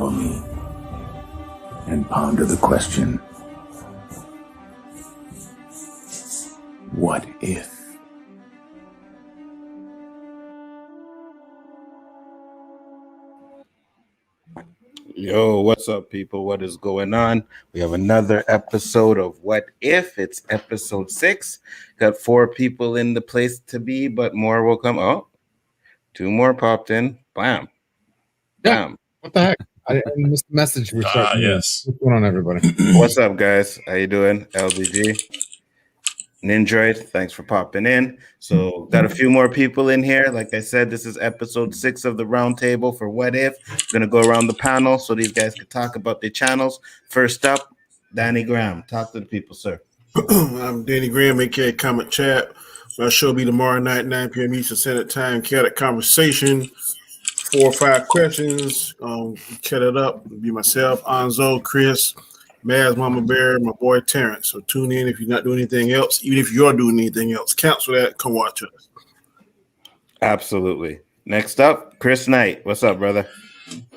Follow me and ponder the question, what if? Yo, what's up, people? What is going on? We have another episode of What If? It's episode 6. Got 4 people in the place to be, but more will come. Oh, 2 more popped in. Bam. Bam. Yeah. What the heck? I missed the message. Yes. What's going on, everybody? What's up, guys? How you doing? LDG. Ninjoid, thanks for popping in. So got a few more people in here. Like I said, this is episode 6 of the Roundtable for What If. We're gonna go around the panel so these guys can talk about their channels. First up, Danny Graham. Talk to the people, sir. I'm Danny Graham, aka Comic Chat. My show will be tomorrow night, 9 p.m. Eastern Standard Time. Chaotic conversation, 4 or 5 questions. Cut it up. It'll be myself, Anzo, Chris, Maz, Mama Bear, my boy Terrence. So tune in if you're not doing anything else. Even if you're doing anything else, cancel that. Come watch us. Absolutely. Next up, Chris Knight. What's up, brother?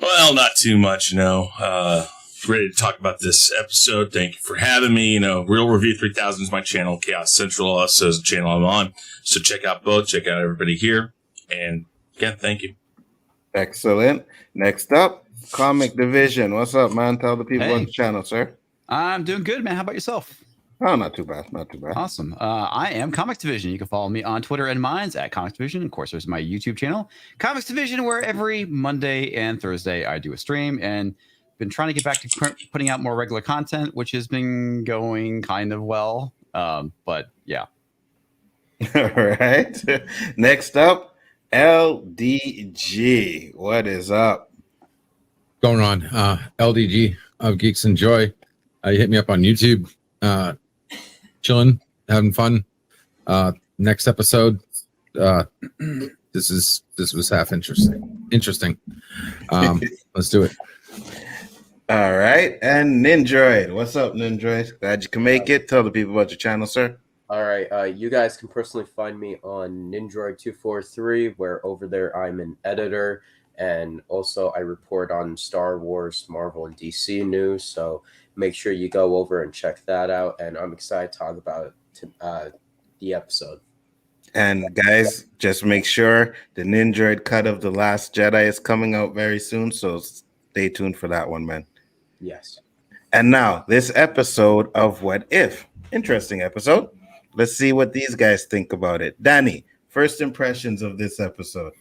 Well, not too much, ready to talk about this episode. Thank you for having me. Real Review 3000 is my channel. Chaos Central also is the channel I'm on. So check out both. Check out everybody here. And again, thank you. Excellent. Next up, Comic Division. What's up, man? Tell the people on the channel, sir. I'm doing good, man. How about yourself? Oh, not too bad. Not too bad. Awesome. I am Comics Division. You can follow me on Twitter and Minds at Comics Division. Of course, there's my YouTube channel, Comics Division, where every Monday and Thursday I do a stream, and been trying to get back to putting out more regular content, which has been going kind of well. But yeah. All right. Next up, LDG. What is up? Going on, LDG of Geeks and Joy. You hit me up on YouTube, chilling, having fun. Next episode, this was half interesting. Let's do it. All right, and Ninjoid. What's up, Ninjoid? Glad you can make it. Tell the people about your channel, sir. All right, you guys can personally find me on Ninjoid243, where over there I'm an editor. And also, I report on Star Wars, Marvel, and DC news. So make sure you go over and check that out. And I'm excited to talk about the episode. And guys, just make sure the Ninjoid cut of The Last Jedi is coming out very soon. So stay tuned for that one, man. Yes. And now, this episode of What If. Interesting episode. Let's see what these guys think about it. Danny, first impressions of this episode.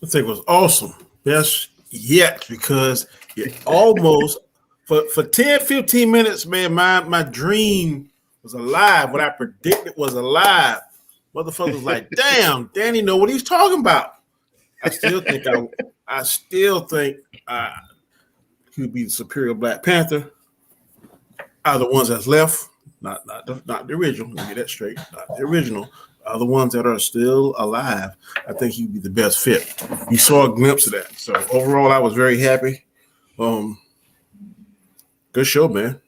I think it was awesome. Best yet, because it almost for 10, 15 minutes, man, my dream was alive. What I predicted was alive. Motherfucker was like, damn, Danny know what he's talking about. I still think he would be the superior Black Panther. Out of the ones that's left, not the original. Let me get that straight. Not the original. The ones that are still alive, I think he'd be the best fit. You saw a glimpse of that. So overall, I was very happy. Good show, man.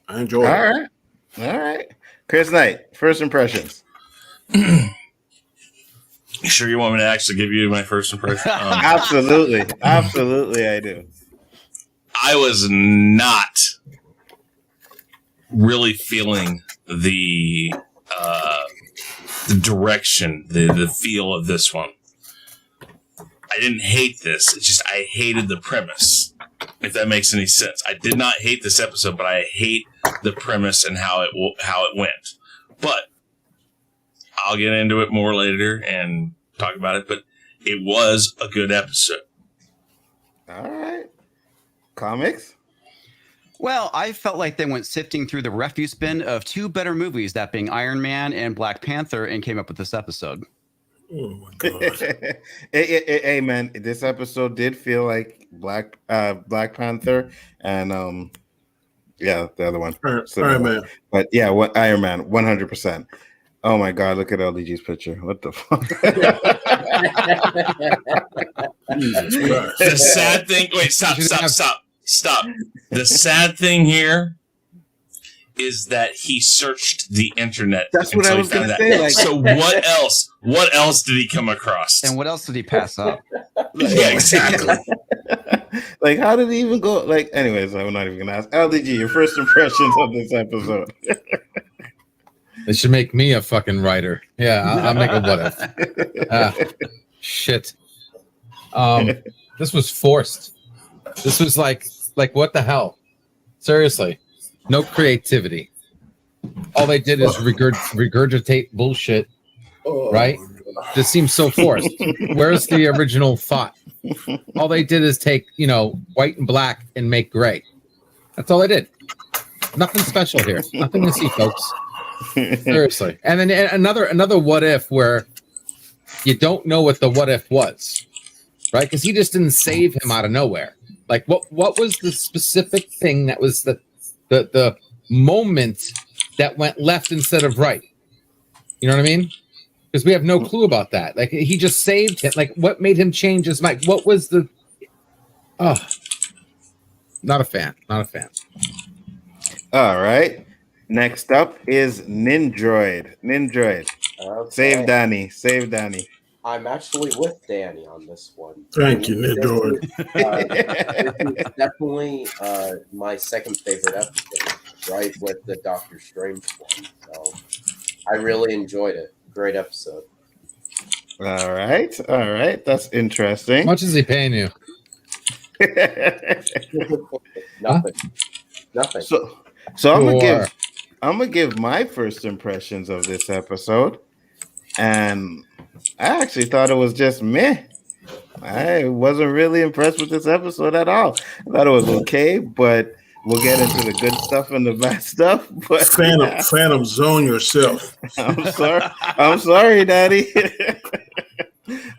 I enjoyed it. All right. Chris Knight, first impressions. You sure you want me to actually give you my first impression? Absolutely. Absolutely, I do. I was not really feeling the direction, the feel of this one. I didn't hate this. It's just I hated the premise, if that makes any sense. I did not hate this episode, but I hate the premise and how it went. But I'll get into it more later and talk about it. But it was a good episode. All right. Comics? Well, I felt like they went sifting through the refuse bin of 2 better movies, that being Iron Man and Black Panther, and came up with this episode. Oh my god! Hey, man, this episode did feel like Black Panther and the other one, Iron Man. But yeah, Iron Man, 100%. Oh my god, look at LDG's picture. What the fuck? The sad thing. Wait, stop. The sad thing here is that he searched the internet. That's what I was going to say. So what else? What else did he come across? And what else did he pass up? Yeah, exactly. Like, how did he even go? Like, anyways, I'm not even gonna ask. LDG, your first impressions of this episode. They should make me a fucking writer. Yeah, I'll make a what if. Shit. This was forced. This was like what the hell? Seriously, no creativity. All they did is regurgitate bullshit, right? This seems so forced. Where's the original thought? All they did is take, white and black and make gray. That's all they did. Nothing special here. Nothing to see, folks. Seriously. And then another what if where you don't know what the what if was, right? Because he just didn't save him out of nowhere. Like what was the specific thing that was the moment that went left instead of right? You know what I mean? Because we have no clue about that. Like he just saved him. Like what made him change his mind? What was the? Oh, not a fan. Not a fan. All right. Next up is Nindroid. Nindroid. Okay. Save Danny. Save Danny. I'm actually with Danny on this one. Thank you, Nindroid. This is definitely my second favorite episode, right with the Doctor Strange one. So I really enjoyed it. Great episode. All right. All right. That's interesting. How much is he paying you? Nothing. Nothing. So I'm gonna give my first impressions of this episode, and I actually thought it was just meh. I wasn't really impressed with this episode at all. I thought it was okay, but we'll get into the good stuff and the bad stuff. But Phantom zone yourself. I'm sorry, Daddy.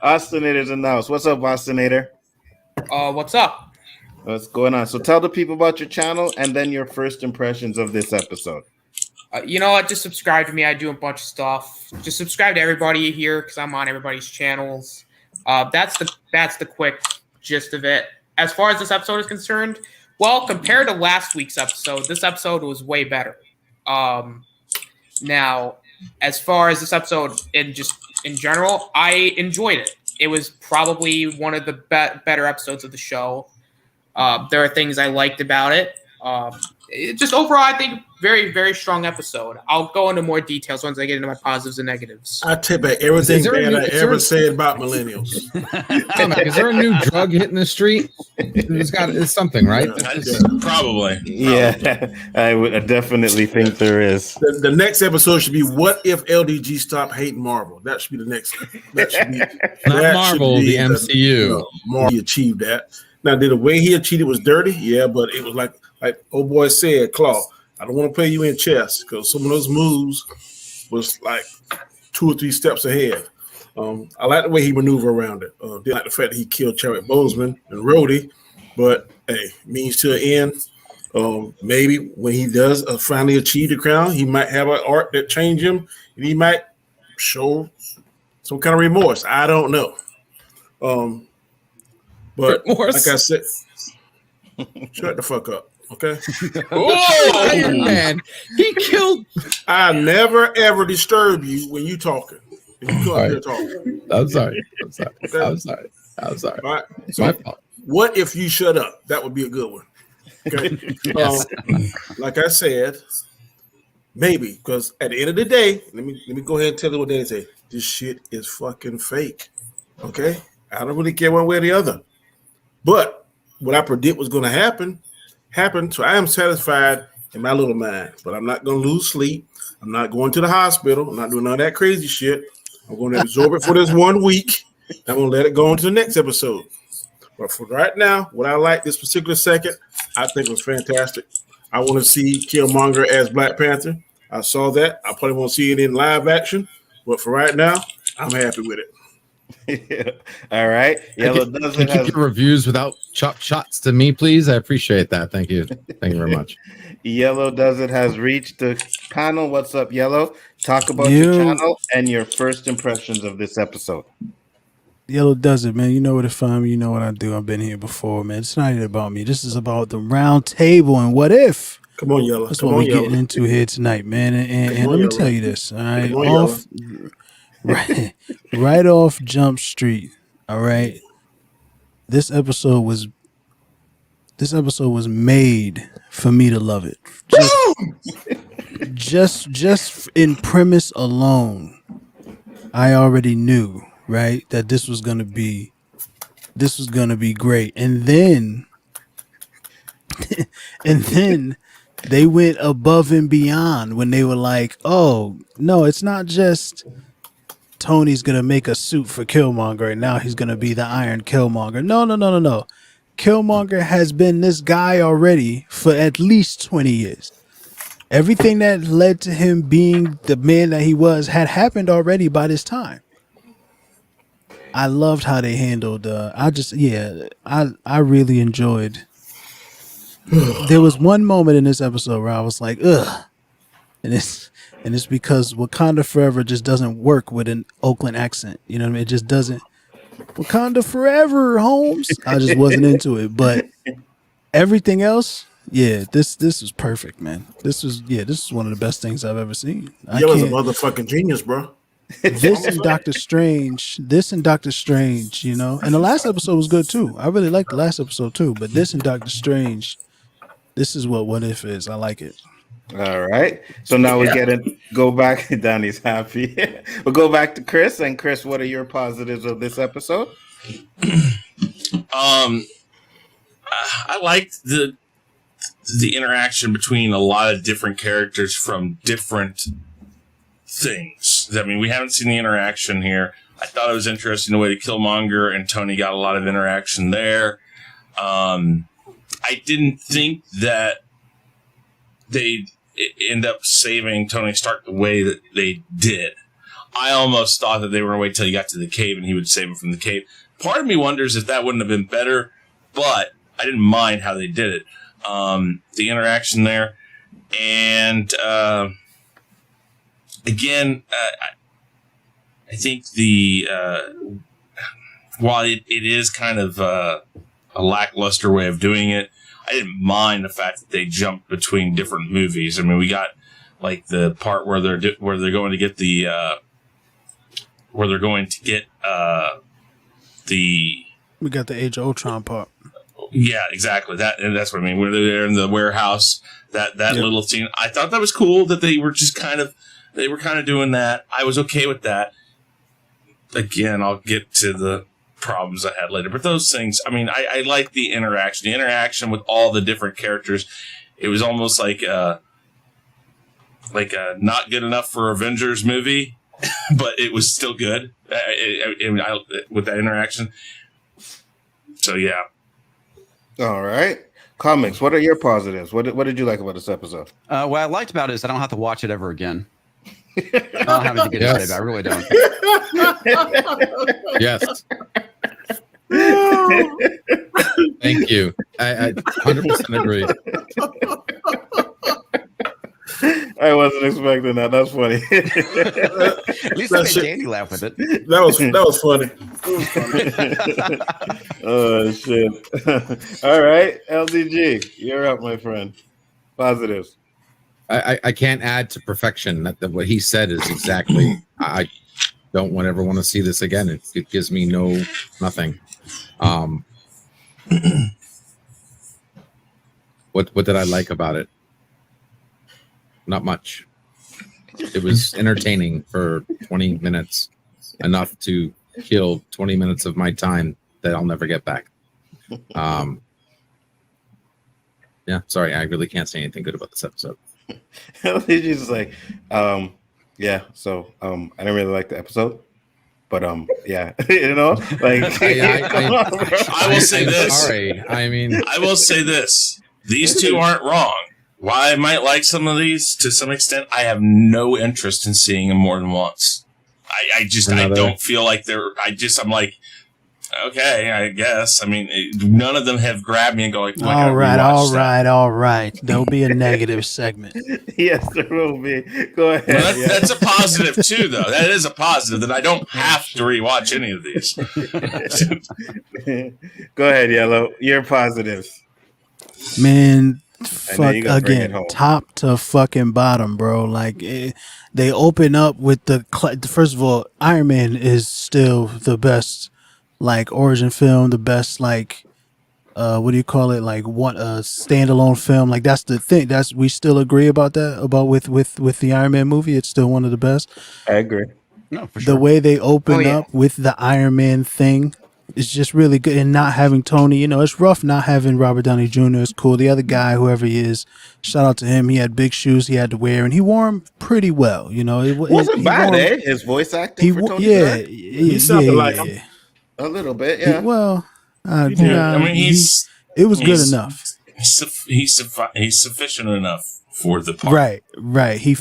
Austinator's in the house. What's up, Austinator? What's up? What's going on? So tell the people about your channel and then your first impressions of this episode. You know what? Just subscribe to me. I do a bunch of stuff. Just subscribe to everybody here because I'm on everybody's channels. That's the quick gist of it. As far as this episode is concerned, well, compared to last week's episode, this episode was way better. Now, as far as this episode in general, I enjoyed it. It was probably one of the better episodes of the show. There are things I liked about it. Just overall, I think very, very strong episode. I'll go into more details once I get into my positives and negatives. I take back everything bad I ever said about millennials. Is there a new drug hitting the street? It's something, right? Probably. Yeah, I definitely think there is. The next episode should be "What if LDG stopped hating Marvel?" That should be the next. That should be not Marvel, the MCU. Marvel achieved that. Now, the way he achieved it was dirty, yeah, but it was like old boy said, Klaue, I don't want to play you in chess because some of those moves was like 2 or 3 steps ahead. I like the way he maneuvered around it. Didn't like the fact that he killed Chadwick Boseman and Rhodey, but hey, means to an end. Maybe when he does finally achieve the crown, he might have an arc that change him, and he might show some kind of remorse. I don't know. But like I said, shut the fuck up, okay? Whoa, Iron Man! He killed. I never ever disturb you when you talking. When you come here talking. I'm sorry. Okay? I'm sorry. All right. So, what if you shut up? That would be a good one. Okay. Yes. Like I said, maybe because at the end of the day, let me go ahead and tell you what they say. This shit is fucking fake. Okay, I don't really care one way or the other. But what I predict was going to happen happened. So I am satisfied in my little mind. But I'm not going to lose sleep. I'm not going to the hospital. I'm not doing none of that crazy shit. I'm going to absorb it for this 1 week. I'm going to let it go into the next episode. But for right now, what I like this particular second, I think was fantastic. I want to see Killmonger as Black Panther. I saw that. I probably won't see it in live action. But for right now, I'm happy with it. All right. Yellow doesn't keep your reviews without chop shots to me, please. I appreciate that. Thank you. Thank you very much. Yellow Does It has reached the panel. What's up, Yellow? Talk about your channel and your first impressions of this episode. Yellow Does It, man. You know where to find me. You know what I do. I've been here before, man. It's not even about me. This is about the round table and what if. Come on, Yellow. That's what we're getting into here tonight, man. And let me tell you this. All right. Right off Jump Street. All right. This episode was This episode was made for me to love it. Just in premise alone, I already knew, right, that this was gonna be great. And then they went above and beyond when they were like, oh no, it's not just Tony's gonna make a suit for Killmonger and now he's gonna be the Iron Killmonger. No. Killmonger has been this guy already for at least 20 years. Everything that led to him being the man that he was had happened already by this time. I loved how they handled I really enjoyed. There was one moment in this episode where I was like, ugh. And it's because Wakanda Forever just doesn't work with an Oakland accent. You know what I mean? It just doesn't. Wakanda Forever, Holmes. I just wasn't into it. But everything else, yeah, this was perfect, man. This is one of the best things I've ever seen. You was a motherfucking genius, bro. This and Doctor Strange, you know, and the last episode was good too. I really liked the last episode too, but this and Doctor Strange, this is what if is. I like it. All right. So now we go back. Danny's happy. We'll go back to Chris. And Chris, what are your positives of this episode? I liked the interaction between a lot of different characters from different things. I mean, we haven't seen the interaction here. I thought it was interesting the way that Killmonger and Tony got a lot of interaction there. I didn't think that they'd end up saving Tony Stark the way that they did. I almost thought that they were going to wait till he got to the cave and he would save him from the cave. Part of me wonders if that wouldn't have been better, but I didn't mind how they did it. The interaction there. And again, I think while it is kind of a lackluster way of doing it, I didn't mind the fact that they jumped between different movies. I mean, we got like the part where they're going to get the We got the Age of Ultron part. Yeah, exactly. That's what I mean. Where they're in the warehouse, that little scene. I thought that was cool that they were just kind of doing that. I was okay with that. Again, I'll get to the problems I had later, but those things, I mean, I like the interaction with all the different characters. It was almost like a not good enough for Avengers movie, but it was still good. With that interaction. So yeah. All right. Comics, what are your positives? What did you like about this episode? What I liked about it is I don't have to watch it ever again. I don't have anything to get excited about. I really don't. Yes. Thank you. I 100% agree. I wasn't expecting that. That's funny. At least I made Danny laugh with it. That was funny. Oh shit! All right, LDG, you're up, my friend. Positives. I can't add to perfection. What he said is exactly. I don't ever want to see this again. It gives me nothing. What did I like about it? Not much. It was entertaining for 20 minutes, enough to kill 20 minutes of my time that I'll never get back. Yeah, sorry, I really can't say anything good about this episode. He's just like, yeah. So, I didn't really like the episode, but yeah, you know, like I will say this. Sorry, I mean, I will say this: these two aren't wrong. While I might like some of these to some extent, I have no interest in seeing them more than once. I don't feel like I'm like, okay, I guess. I mean, none of them have grabbed me and go like, all right. There'll be a negative segment. Yes, there will be. Go ahead. Well, that's a positive too, though. That is a positive that I don't have to rewatch any of these. Go ahead, Yellow. Your positives. Man, fuck again, top to fucking bottom, bro. Like they open up with first of all, Iron Man is still the best like origin film, the best like what do you call it? Like one standalone film. Like that's the thing. That's we still agree about that. About with the Iron Man movie, it's still one of the best. I agree. No, for The sure. way they open yeah. up with the Iron Man thing is just really good. And not having Tony, it's rough not having Robert Downey Jr. It's cool. The other guy, whoever he is, shout out to him. He had big shoes he had to wear, and he wore them pretty well. Wasn't he bad, wore 'em- eh? His voice acting for Tony yeah, Stark? He sounded like him. yeah. A little bit, He- yeah. well, He did. I mean, it was good he's- enough. he's sufficient enough for the part. Right. He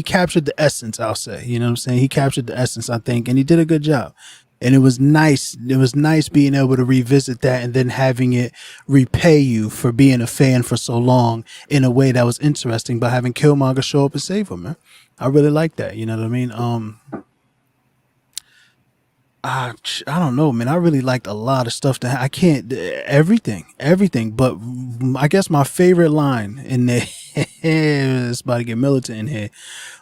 captured the essence, I'll say. You know what I'm saying? He captured the essence, I think, and he did a good job. And it was nice. It was nice being able to revisit that and then having it repay you for being a fan for so long in a way that was interesting by having Killmonger show up and save him, man. I really like that. You know what I mean? I don't know, man. I really liked a lot of stuff I can't everything, but I guess my favorite line in there it's about to get militant in here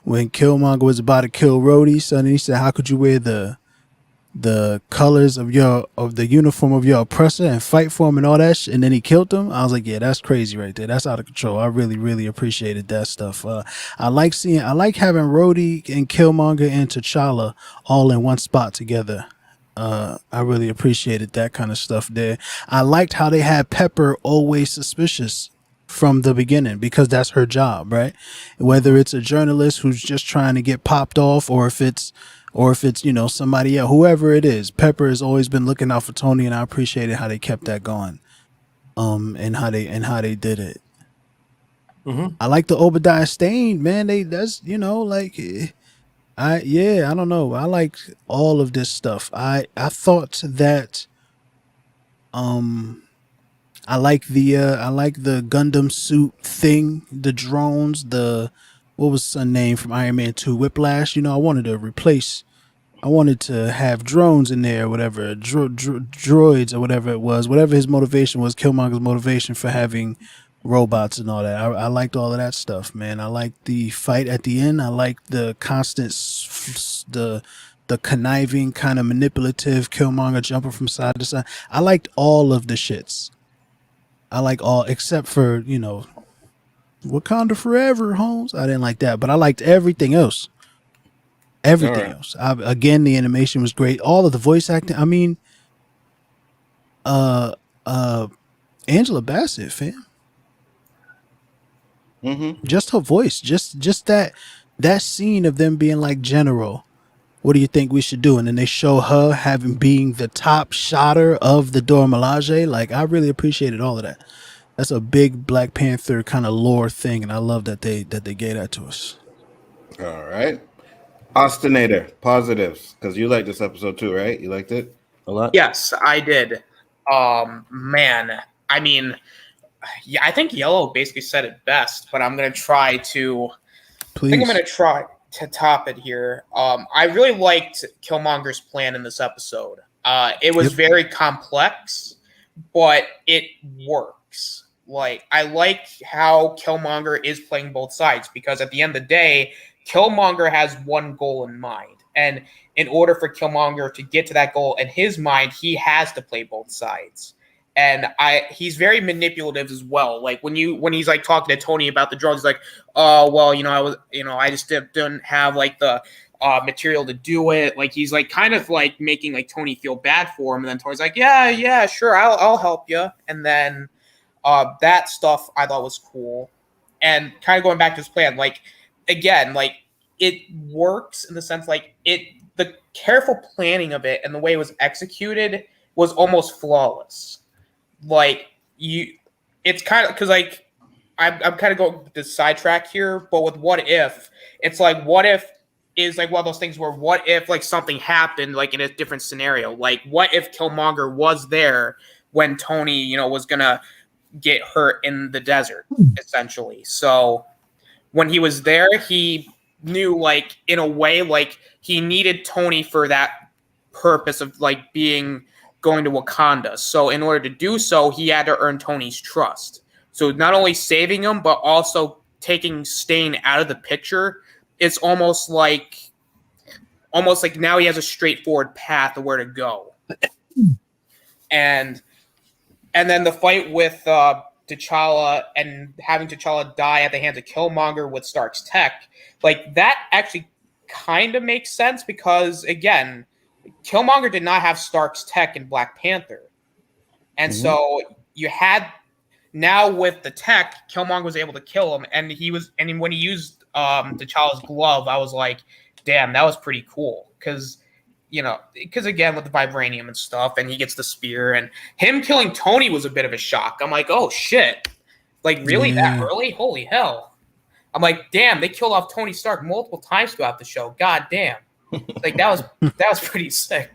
when Killmonger was about to kill Rhodey. So then he said, "How could you wear the colors of the uniform of your oppressor and fight for him and all that shit?" And then he killed him. I was like, yeah, that's crazy right there. That's out of control. I really, really appreciated that stuff. I like having Rhodey and Killmonger and T'Challa all in one spot together. I really appreciated that kind of stuff there. I liked how they had Pepper always suspicious from the beginning because that's her job, right? Whether it's a journalist who's just trying to get popped off or if it's somebody else, whoever it is, Pepper has always been looking out for Tony, and I appreciated how they kept that going, and how they did it. Mhm. I like the Obadiah Stane, man. I don't know. I like all of this stuff. I thought that, I like the Gundam suit thing, the drones, what was her name from Iron Man 2, Whiplash. I wanted to have drones in there, or whatever, droids or whatever it was, whatever his motivation was, Killmonger's motivation for having robots and all that. I liked all of that stuff, man. I liked the fight at the end. I liked the constant, the conniving, kind of manipulative Killmonger jumping from side to side. I liked all of the shits. I like all, except for, Wakanda forever, Holmes. I didn't like that, but I liked everything else. Everything else. Again, the animation was great. All of the voice acting. I mean, Angela Bassett, fam. Mm-hmm. Just her voice. Just that scene of them being like, "General, what do you think we should do?" And then they show her being the top shotter of the Dora Milaje. Like, I really appreciated all of that. That's a big Black Panther kind of lore thing, and I love that they gave that to us. All right. Ostinator, positives, because you liked this episode too, right? You liked it a lot? Yes, I did. Man, I mean, yeah, I think Yellow basically said it best, but I'm gonna try to. Please. I think I'm gonna try to top it here. I really liked Killmonger's plan in this episode. It was very complex, but it works. Like, I like how Killmonger is playing both sides, because at the end of the day, Killmonger has one goal in mind. And in order for Killmonger to get to that goal in his mind, he has to play both sides. And he's very manipulative as well. Like when he's like talking to Tony about the drugs, like, oh, well, I just didn't have like the material to do it. Like, he's like kind of like making like Tony feel bad for him. And then Tony's like, yeah, sure, I'll help you. And then that stuff I thought was cool. And kind of going back to his plan, like, again, like, it works in the sense, like, the careful planning of it and the way it was executed was almost flawless. Like, it's kind of, because, like, I'm kind of going to sidetrack here, but with What If, it's like, what if is like one of those things where what if like something happened like in a different scenario? Like, what if Killmonger was there when Tony, was gonna get hurt in the desert, essentially? So when he was there, he knew, like, in a way, like, he needed Tony for that purpose of like going to Wakanda. So in order to do so, he had to earn Tony's trust. So not only saving him, but also taking Stane out of the picture. It's almost like now he has a straightforward path of where to go. And And then the fight with T'Challa and having T'Challa die at the hands of Killmonger with Stark's tech, like that actually kind of makes sense because again, Killmonger did not have Stark's tech in Black Panther. And so you had now with the tech, Killmonger was able to kill him, and when he used T'Challa's glove, I was like, damn, that was pretty cool because again with the vibranium and stuff, and he gets the spear, and him killing Tony was a bit of a shock. I'm like, oh shit, like really that early? Holy hell! I'm like, damn, they killed off Tony Stark multiple times throughout the show. God damn. Like that was pretty sick.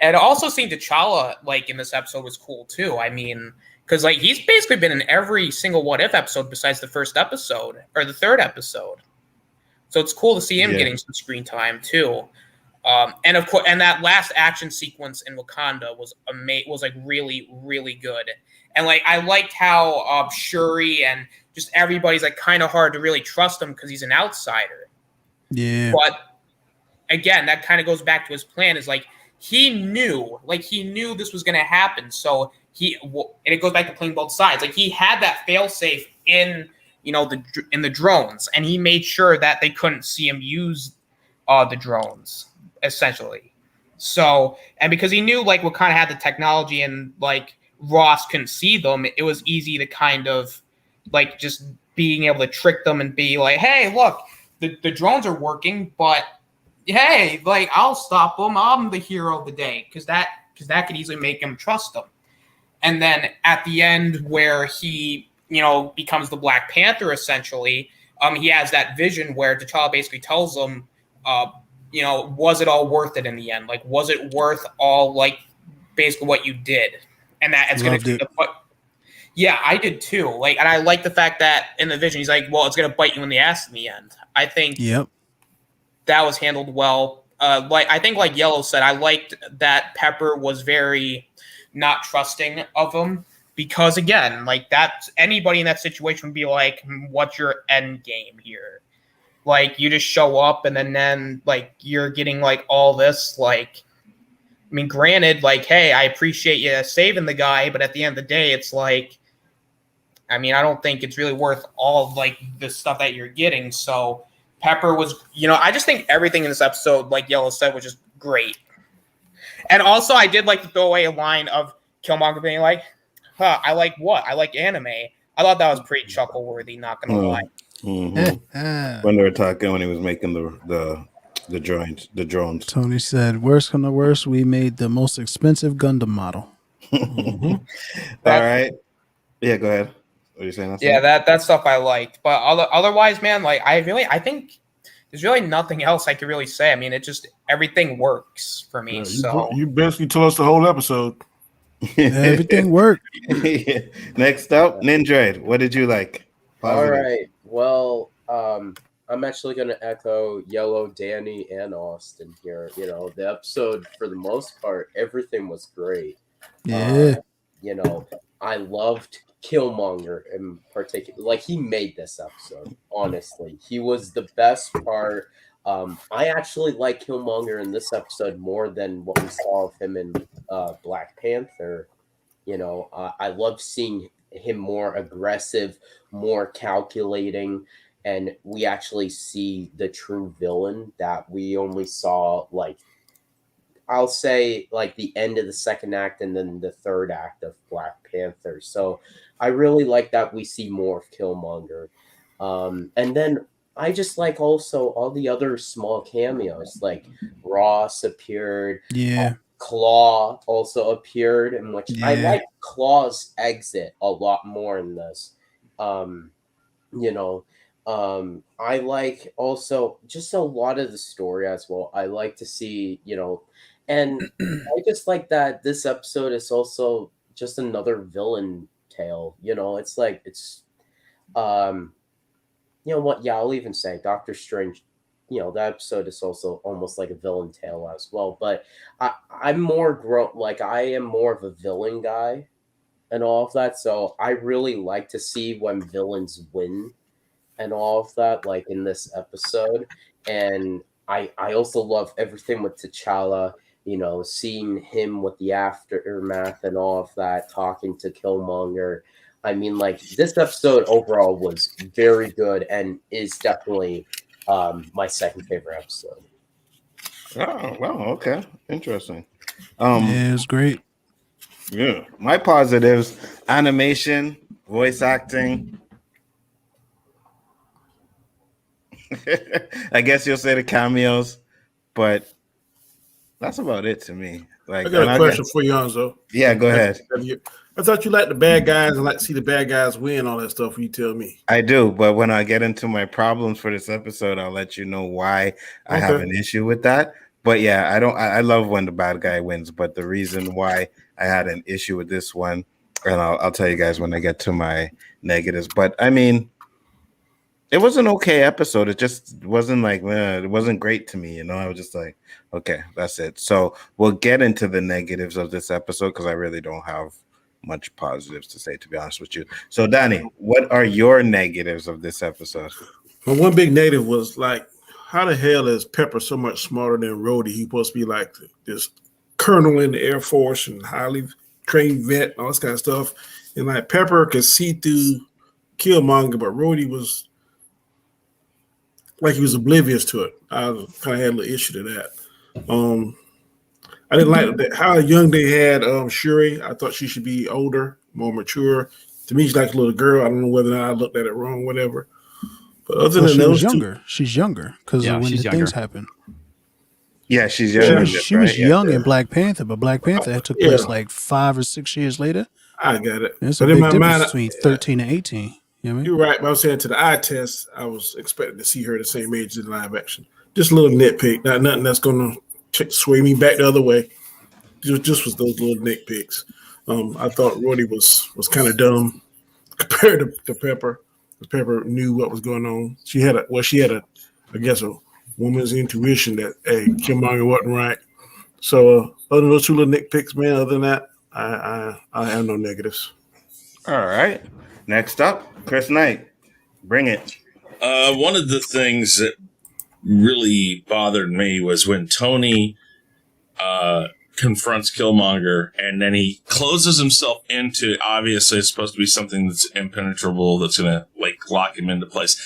And also seeing T'Challa like in this episode was cool too. I mean, because like he's basically been in every single What If episode besides the first episode or the third episode. So it's cool to see him getting some screen time too. And of course, and that last action sequence in Wakanda was like really, really good. And like I liked how Shuri and just everybody's like kind of hard to really trust him because he's an outsider. Yeah. But again, that kind of goes back to his plan. Is like he knew this was going to happen. So and it goes back to playing both sides. Like he had that failsafe in the drones, and he made sure that they couldn't see him use the drones essentially. So, and because he knew like what kind of had the technology and like Ross couldn't see them, it was easy to kind of like just being able to trick them and be like, hey, look, the drones are working, but hey, like I'll stop them. I'm the hero of the day because that could easily make him trust them. And then at the end where he becomes the Black Panther essentially, he has that vision where T'Challa basically tells him, was it all worth it in the end? Like, was it worth all like basically what you did? And that it's going to. Yeah, I did too. Like, and I like the fact that in the vision he's like, well, it's going to bite you in the ass in the end. I think. Yep. That was handled well. I think like Yellow said, I liked that Pepper was very not trusting of him because again, like that anybody in that situation would be like, what's your end game here? Like you just show up and then like you're getting like all this like, I mean, granted, like, hey, I appreciate you saving the guy, but at the end of the day, it's like, I mean, I don't think it's really worth all like the stuff that you're getting. So Pepper was, I just think everything in this episode, like Yellow said, was just great. And also, I did like to throw away a line of Killmonger being like, I like what? I like anime. I thought that was pretty chuckle-worthy, not going to lie. Mm-hmm. When they were talking, when he was making the drones. Tony said, worst come to worst, we made the most expensive Gundam model. All right. Yeah, go ahead. What are you saying? Yeah, that stuff I liked. But otherwise, man, like I think there's really nothing else I could really say. I mean, it just everything works for me. Yeah, you basically told us the whole episode. Everything worked. Yeah. Next up, Nindroid. What did you like? Positive. All right. Well, I'm actually going to echo Yellow, Danny, and Austin here. The episode, for the most part, everything was great. Yeah. I loved Killmonger in particular. Like, he made this episode, honestly. He was the best part. I actually like Killmonger in this episode more than what we saw of him in Black Panther. I love seeing him more aggressive, more calculating, and we actually see the true villain that we only saw, like, I'll say, like, the end of the second act and then the third act of Black Panther. So I really like that we see more of Killmonger. And then I just like also all the other small cameos, like Ross appeared. Yeah. Klaue also appeared, in which I like Klaue's exit a lot more in this. I like also just a lot of the story as well. I like to see, and I just like that this episode is also just another villain tale. It's like what? Yeah, I'll even say Doctor Strange. That episode is also almost like a villain tale as well. But I'm more I am more of a villain guy and all of that. So I really like to see when villains win and all of that, like in this episode. And I also love everything with T'Challa, seeing him with the aftermath and all of that, talking to Killmonger. I mean, like, this episode overall was very good and is definitely my second favorite episode. Oh, wow. Okay. Interesting. Yeah, it was great. Yeah. My positives: animation, voice acting. I guess you'll say the cameos, but that's about it to me. Like, I got a question for you, Anzo. Yeah, go ahead. I thought you liked the bad guys and like to see the bad guys win, all that stuff. You tell me. I do, but when I get into my problems for this episode, I'll let you know why I have an issue with that. But yeah, I love when the bad guy wins, but the reason why I had an issue with this one, and I'll tell you guys when I get to my negatives. But I mean, it was an okay episode. It just wasn't like, it wasn't great to me. I was just like, okay, that's it. So we'll get into the negatives of this episode because I really don't have much positives to say, to be honest with you. So Danny, what are your negatives of this episode? Well, one big negative was like, how the hell is Pepper so much smarter than Rhodey? He's supposed to be like this colonel in the Air Force and highly trained vet and all this kind of stuff. And like Pepper could see through Killmonger, but Rhodey was like he was oblivious to it. I kind of had a little issue to that. I didn't like how young they had Shuri. I thought she should be older, more mature. To me, she's like a little girl. I don't know whether or not I looked at it wrong, whatever. But other than those younger. She's younger because when the things happen. Yeah, she's younger. She was young in Black Panther, but Black Panther took place like 5 or 6 years later. I got it. It's a big difference between 13 and 18. You know what I mean? You're right, but I was saying to the eye test, I was expecting to see her the same age in live action. Just a little nitpick, not nothing that's going to sway me back the other way. Just was those little nitpicks. I thought Rhodey was kind of dumb compared to Pepper. Pepper knew what was going on. She had a woman's intuition that, hey, Killmonger wasn't right. So other than those two little nitpicks, man, other than that, I have no negatives. All right. Next up, Chris Knight. Bring it. One of the things that really bothered me was when Tony confronts Killmonger and then he closes himself into, obviously it's supposed to be something that's impenetrable, that's going to like lock him into place.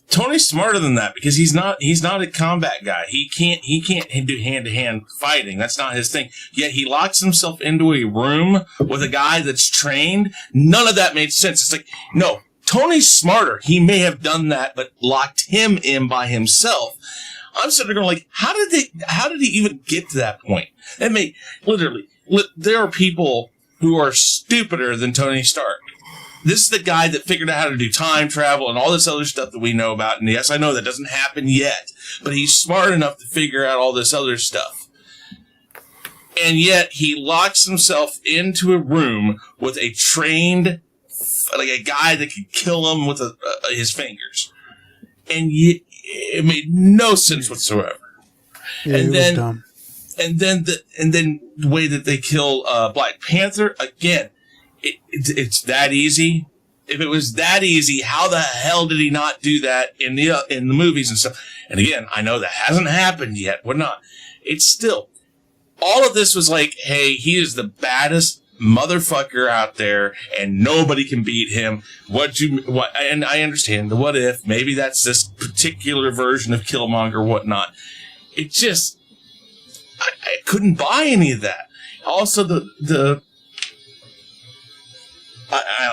Tony's smarter than that because he's not a combat guy. He can't do hand-to-hand fighting. That's not his thing. Yet he locks himself into a room with a guy that's trained. None of that made sense. It's like, no, Tony's smarter. He may have done that, but locked him in by himself. I'm sitting there going like, how did he even get to that point? That made there are people who are stupider than Tony Stark. This is the guy that figured out how to do time travel and all this other stuff that we know about. And yes, I know that doesn't happen yet, but he's smart enough to figure out all this other stuff. And yet he locks himself into a room with a trained, like a guy that could kill him with his fingers. And it made no sense whatsoever. Yeah, and it then, was dumb. And then the way that they kill Black Panther, again, it's that easy. If it was that easy, how the hell did he not do that in the movies and stuff? And again, I know that hasn't happened yet. We're not. It's still, all of this was like, hey, he is the baddest motherfucker out there, and nobody can beat him. And I understand the what if. Maybe that's this particular version of Killmonger, whatnot. It just, I couldn't buy any of that. Also,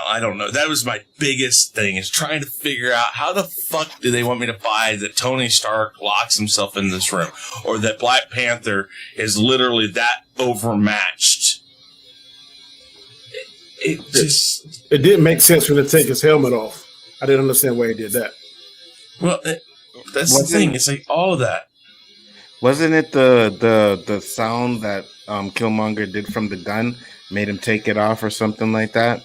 I don't know. That was my biggest thing, is trying to figure out how the fuck do they want me to buy that Tony Stark locks himself in this room, or that Black Panther is literally that overmatched. It didn't make sense for him to take his helmet off. I didn't understand why he did that. Well, that's the thing. It's like all of that. Wasn't it the sound that Killmonger did from the gun made him take it off or something like that?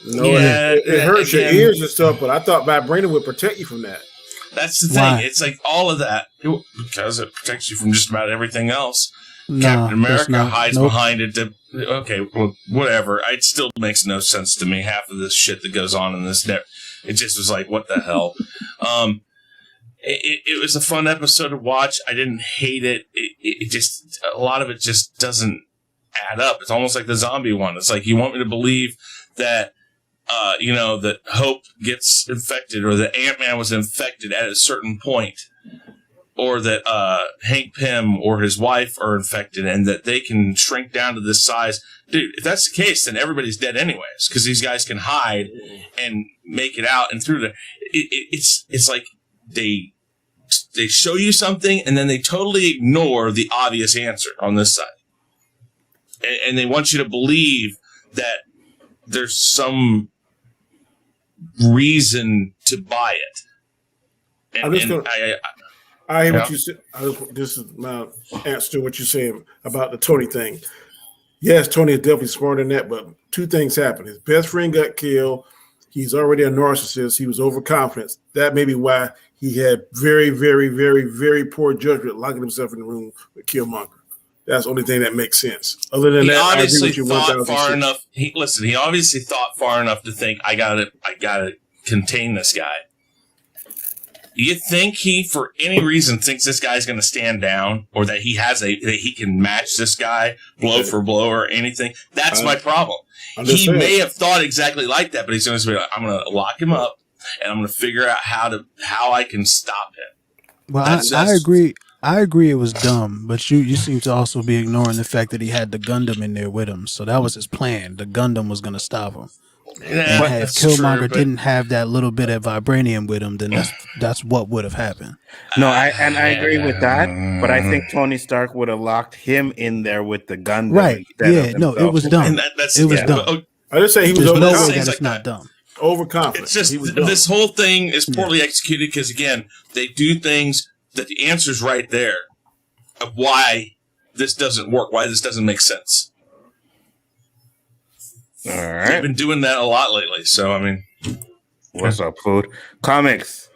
No, yeah, it hurts your ears and stuff, but I thought vibranium would protect you from that. That's the thing. Why? It's like all of that. Because it protects you from just about everything else. No, Captain America hides behind it. Okay, well, whatever. It still makes no sense to me. Half of this shit that goes on in this net, it just was like, what the hell? it was a fun episode to watch. I didn't hate it. It just, a lot of it just doesn't add up. It's almost like the zombie one. It's like you want me to believe that, that Hope gets infected or that Ant-Man was infected at a certain point, or that Hank Pym or his wife are infected and that they can shrink down to this size. Dude, if that's the case, then everybody's dead anyways, because these guys can hide and make it out. And through it's like they show you something and then they totally ignore the obvious answer on this side. And they want you to believe that there's some reason to buy it. I hear what you said. This is my answer to what you're saying about the Tony thing. Yes, Tony is definitely smarter than that, but two things happened. His best friend got killed. He's already a narcissist. He was overconfident. That may be why he had very, very, very, very poor judgment locking himself in the room with Killmonger. That's the only thing that makes sense. Other than that, I agree with you. Thought far enough. He obviously thought far enough to think, I gotta contain this guy. You think he, for any reason, thinks this guy's going to stand down, or that he can match this guy blow for blow or anything? That's my problem. He may have thought exactly like that, but he's going to be like, I'm going to lock him up, and I'm going to figure out how I can stop him. Well, I agree. I agree it was dumb, but you seem to also be ignoring the fact that he had the Gundam in there with him. So that was his plan. The Gundam was going to stop him. And if Killmonger didn't have that little bit of vibranium with him, then that's what would have happened. No, I agree with that, but I think Tony Stark would have locked him in there with the gun. Right? Yeah. No, it was dumb. It was dumb. I just say he was no way that it's not dumb. Overconfident. It's just this whole thing is poorly executed because again, they do things that the answer's right there of why this doesn't work, why this doesn't make sense. All right. They've been doing that a lot lately. So, I mean, what's up, food? Comics.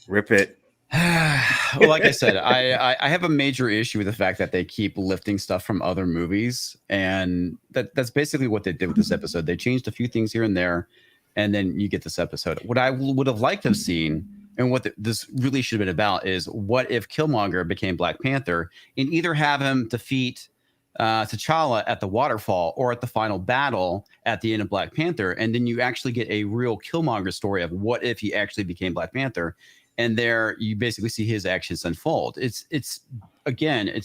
Rip it. Well, like I said, I have a major issue with the fact that they keep lifting stuff from other movies. And that's basically what they did with this episode. They changed a few things here and there. And then you get this episode. What I would have liked to have seen, and what this really should have been about, is what if Killmonger became Black Panther and either have him defeat T'Challa at the waterfall or at the final battle at the end of Black Panther, and then you actually get a real Killmonger story of what if he actually became Black Panther, and there you basically see his actions unfold. It's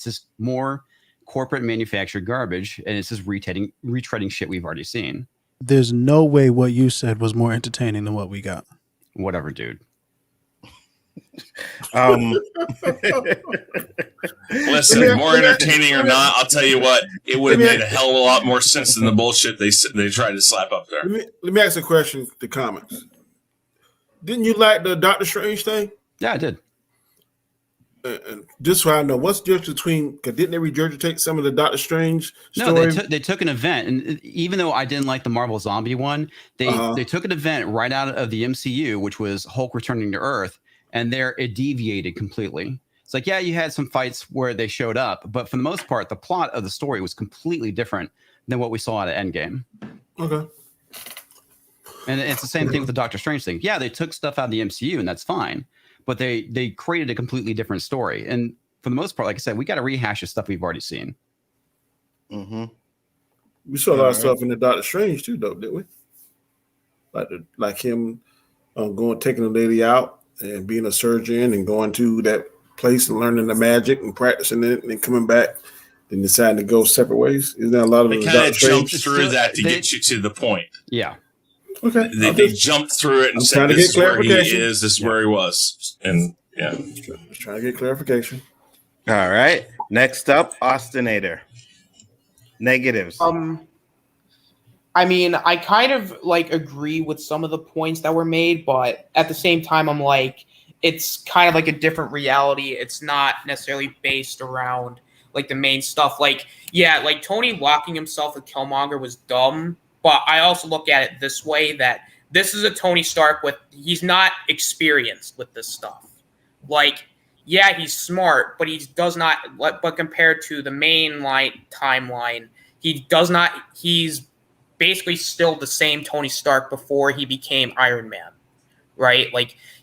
just more corporate manufactured garbage, and it's just retreading shit we've already seen. There's no way what you said was more entertaining than what we got. Whatever, dude. Listen, more entertaining or not, I'll tell you what, it would have made a hell of a lot more sense than the bullshit they tried to slap up there. Let me ask a question to comments. Didn't you like the Doctor Strange thing? Yeah, I did. And just so I know, what's the difference between? Because didn't they regurgitate some of the Doctor Strange story? No, they took an event, and even though I didn't like the Marvel Zombie one, they took an event right out of the MCU, which was Hulk returning to Earth, and there it deviated completely. It's like, yeah, you had some fights where they showed up, but for the most part, the plot of the story was completely different than what we saw at Endgame. Okay. And it's the same thing with the Doctor Strange thing. Yeah, they took stuff out of the MCU, and that's fine. But they created a completely different story. And for the most part, like I said, we got to rehash the stuff we've already seen. Mm-hmm. We saw a lot of stuff in the Doctor Strange too, though, didn't we? Like him taking the lady out and being a surgeon and going to that place and learning the magic and practicing it and then coming back and deciding to go separate ways. Isn't that a lot of they kind of jumped through that to get you to the point? Yeah. Okay. They jumped through it and said, this is where he is, this is where he was. And yeah. Just trying to get clarification. All right. Next up, Austinator. Negatives. I mean, I kind of agree with some of the points that were made, but at the same time, I'm like, it's kind of like a different reality. It's not necessarily based around the main stuff. Tony locking himself with Killmonger was dumb. But I also look at it this way, that this is a Tony Stark he's not experienced with this stuff. Yeah, he's smart, but he does not, but compared to the mainline timeline, he's basically still the same Tony Stark before he became Iron Man, right?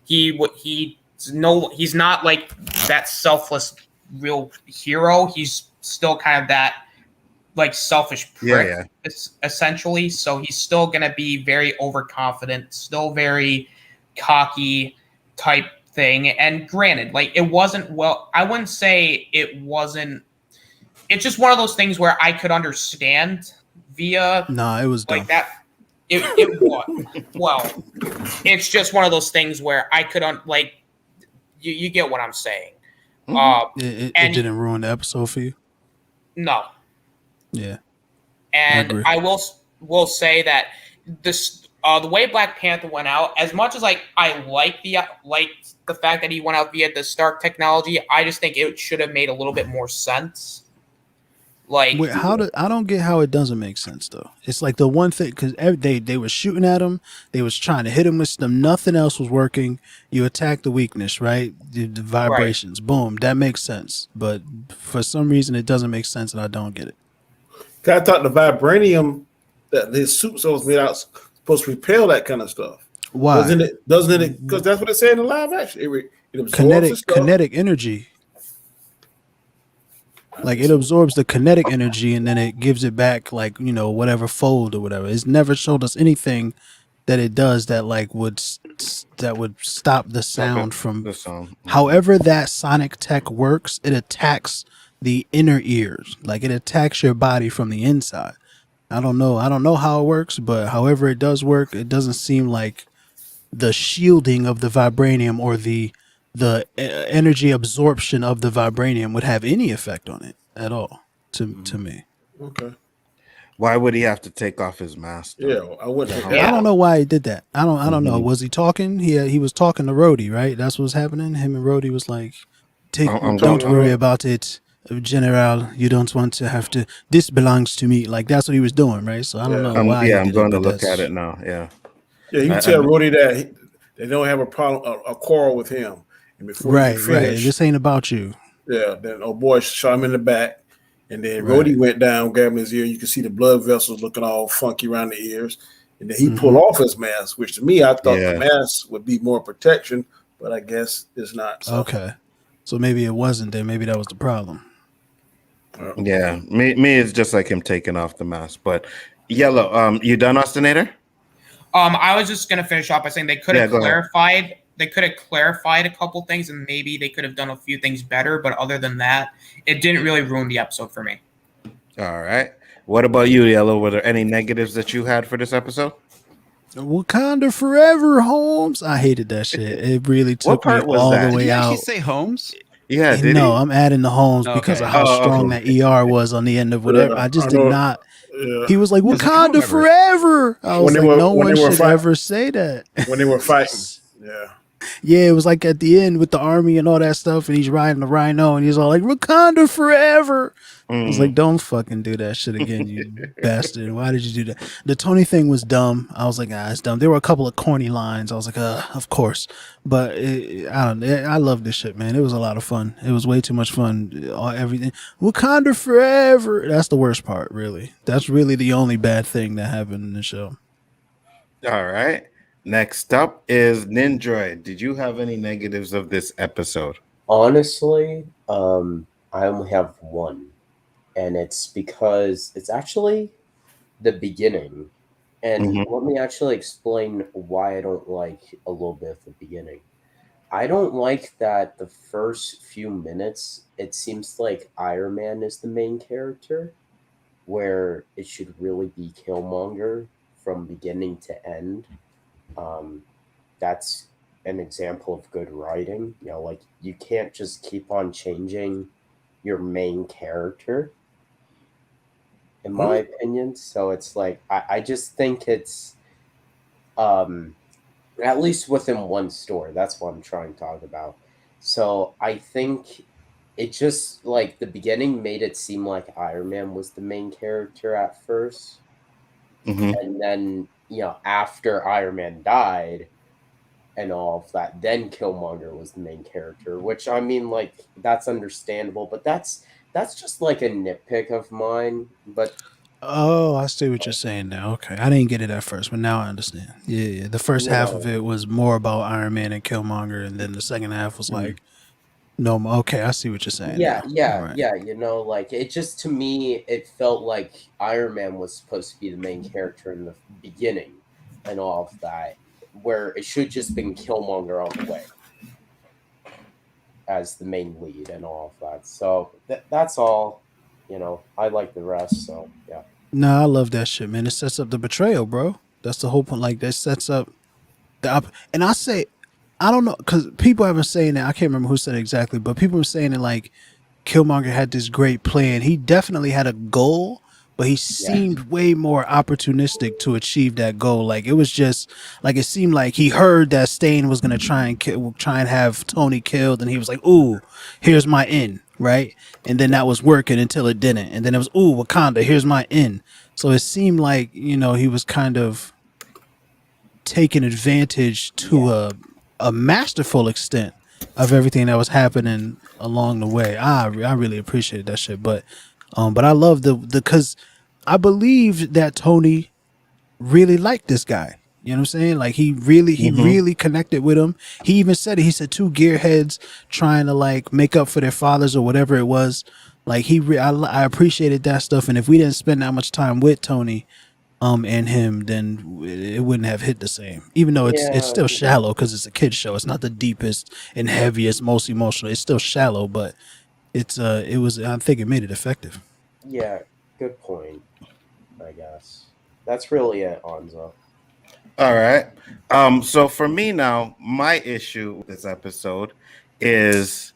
He he's not like that selfless real hero. He's still kind of that like selfish prick, essentially. So he's still gonna be very overconfident, still very cocky type thing. And granted, like it wasn't I wouldn't say it wasn't. It's just one of those things where I could understand via Nah, it was like dumb. that. It was well. It's just one of those things where I could you get what I'm saying. It And didn't ruin the episode for you. no, Yeah, and I will say that this the way Black Panther went out, as much as I like the fact that he went out via the Stark technology, I just think it should have made a little bit more sense. Like, wait, I don't get how it doesn't make sense though. It's like the one thing because they were shooting at him, they was trying to hit him with them. Nothing else was working. You attack the weakness, right? The vibrations, boom, that makes sense. But for some reason, it doesn't make sense, and I don't get it. I thought the vibranium that his suit was made out supposed to repel that kind of stuff. Why? Doesn't it? Because that's what it said in the live action. It absorbs kinetic energy. Like it absorbs the kinetic energy and then it gives it back, like whatever fold or whatever. It's never showed us anything that it does that like would stop the sound from. The sound. However, that sonic tech works, it attacks the inner ears, like it attacks your body from the inside. I don't know how it works, but however it does work, it doesn't seem like the shielding of the vibranium or the energy absorption of the vibranium would have any effect on it at all to me. Okay. Why would he have to take off his mask? Yeah, I wouldn't. I don't know why he did that. I don't know. Was he talking? He was talking to Rhodey, right? That's what's happening. Him and Rhodey was like, don't worry about it, General. You don't want to have to. This belongs to me. Like that's what he was doing, right? So I don't know why. I'm going to look at it now. Yeah. Yeah, you tell Rhodey that they don't have a problem, a quarrel with him. And before right. Finish, this ain't about you. Yeah. Then boy shot him in the back, and then Rhodey went down, grabbed his ear. You can see the blood vessels looking all funky around the ears, and then he pulled off his mask. Which to me, I thought the mask would be more protection, but I guess it's not. So. Okay, so maybe it wasn't. Then maybe that was the problem. Yeah, me, it's just like him taking off the mask. But Yellow, you done, Ostinator? I was just gonna finish off by saying they could have clarified. They could have clarified a couple things, and maybe they could have done a few things better. But other than that, it didn't really ruin the episode for me. All right. What about you, Yellow? Were there any negatives that you had for this episode? Wakanda forever, Holmes. I hated that shit. It really took me all the way out. Did you say Holmes? Yeah, no, I'm adding the Holmes because of how strong that ER was on the end of whatever. I just did not. He was like, Wakanda forever. I was like, no one should ever say that. When they were fighting. Yeah, it was like at the end with the army and all that stuff, and he's riding the rhino, and he's all like, Wakanda forever. I was like, don't fucking do that shit again, you bastard. Why did you do that? The Tony thing was dumb. I was like, it's dumb. There were a couple of corny lines. I was like, of course. But I love this shit, man. It was a lot of fun. It was way too much fun. Everything. Wakanda forever. That's the worst part, really. That's really the only bad thing that happened in the show. All right. Next up is Nindroid. Did you have any negatives of this episode? Honestly, I only have one. And it's because it's actually the beginning. And let me actually explain why I don't like a little bit of the beginning. I don't like that the first few minutes, it seems like Iron Man is the main character, where it should really be Killmonger from beginning to end. That's an example of good writing. Like you can't just keep on changing your main character, in my opinion. So it's like I just think it's at least within one story. That's what I'm trying to talk about. So I think it just like the beginning made it seem like Iron Man was the main character at first. And then, after Iron Man died and all of that, then Killmonger was the main character, which I mean, like, that's understandable, but that's just like a nitpick of mine. But Oh, I see what you're saying now. Okay, I didn't get it at first, but now I understand. Yeah. The first half of it was more about Iron Man and Killmonger, and then the second half was like no more. Okay, I see what you're saying. Yeah, now. All right. you know, like it just to me, it felt like Iron Man was supposed to be the main character in the beginning and all of that, where it should just been Killmonger all the way as the main lead and all of that. So that's all. You know, I like the rest. So yeah. Nah, I love that shit, man. It sets up the betrayal, bro. That's the whole point. Like that sets up and I say, I don't know, because people have been saying that. I can't remember who said it exactly, but people were saying that like Killmonger had this great plan. He definitely had a goal, but he seemed way more opportunistic to achieve that goal. Like it was just like it seemed like he heard that Stane was gonna try and have Tony killed, and he was like, "Ooh, here's my end," right? And then that was working until it didn't, and then it was, "Ooh, Wakanda, here's my end." So it seemed like he was kind of taking advantage to a masterful extent of everything that was happening along the way. I really appreciated that shit, but I love the because I believe that Tony really liked this guy. You know what I'm saying? Like he really connected with him. He even said it. He said two gearheads trying to like make up for their fathers or whatever it was. Like I appreciated that stuff. And if we didn't spend that much time with Tony, and him, then it wouldn't have hit the same. Even though it's still shallow because it's a kids show. It's not the deepest and heaviest, most emotional. It's still shallow, but it was. I think it made it effective. Yeah, good point. I guess that's really it, Anzo. All right. So for me now, my issue with this episode is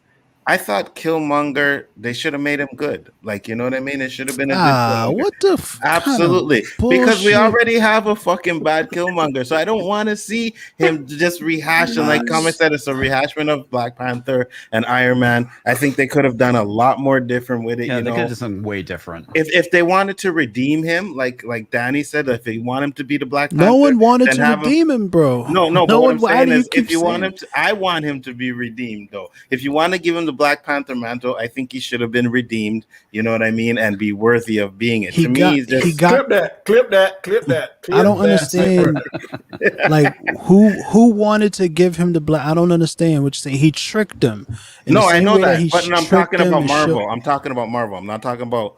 I thought Killmonger, they should have made him good. Like, you know what I mean? It should have been a good Killmonger. What the Absolutely. Kind of because we bullshit? already have a fucking bad Killmonger. So I don't want to see him just rehashing, like Comic said, it's a rehashment of Black Panther and Iron Man. I think they could have done a lot more different with it. Yeah, you they know? could have done something way different. If they wanted to redeem him, like Danny said, if they want him to be the Black Panther, No one wanted then to have redeem him, bro. No, No but what one. I'm Why saying do you is, keep if you want saying him to, I want him to be redeemed, though. If you want to give him the Black Panther mantle, I think he should have been redeemed. You know what I mean, and be worthy of being it. He To me, got- he's just he got- Clip that. I don't understand. Like who wanted to give him the black? I don't understand what you're saying. He tricked him. In no, the I same know way that, he but I'm tricked talking him about and Marvel. showed- I'm talking about Marvel. I'm not talking about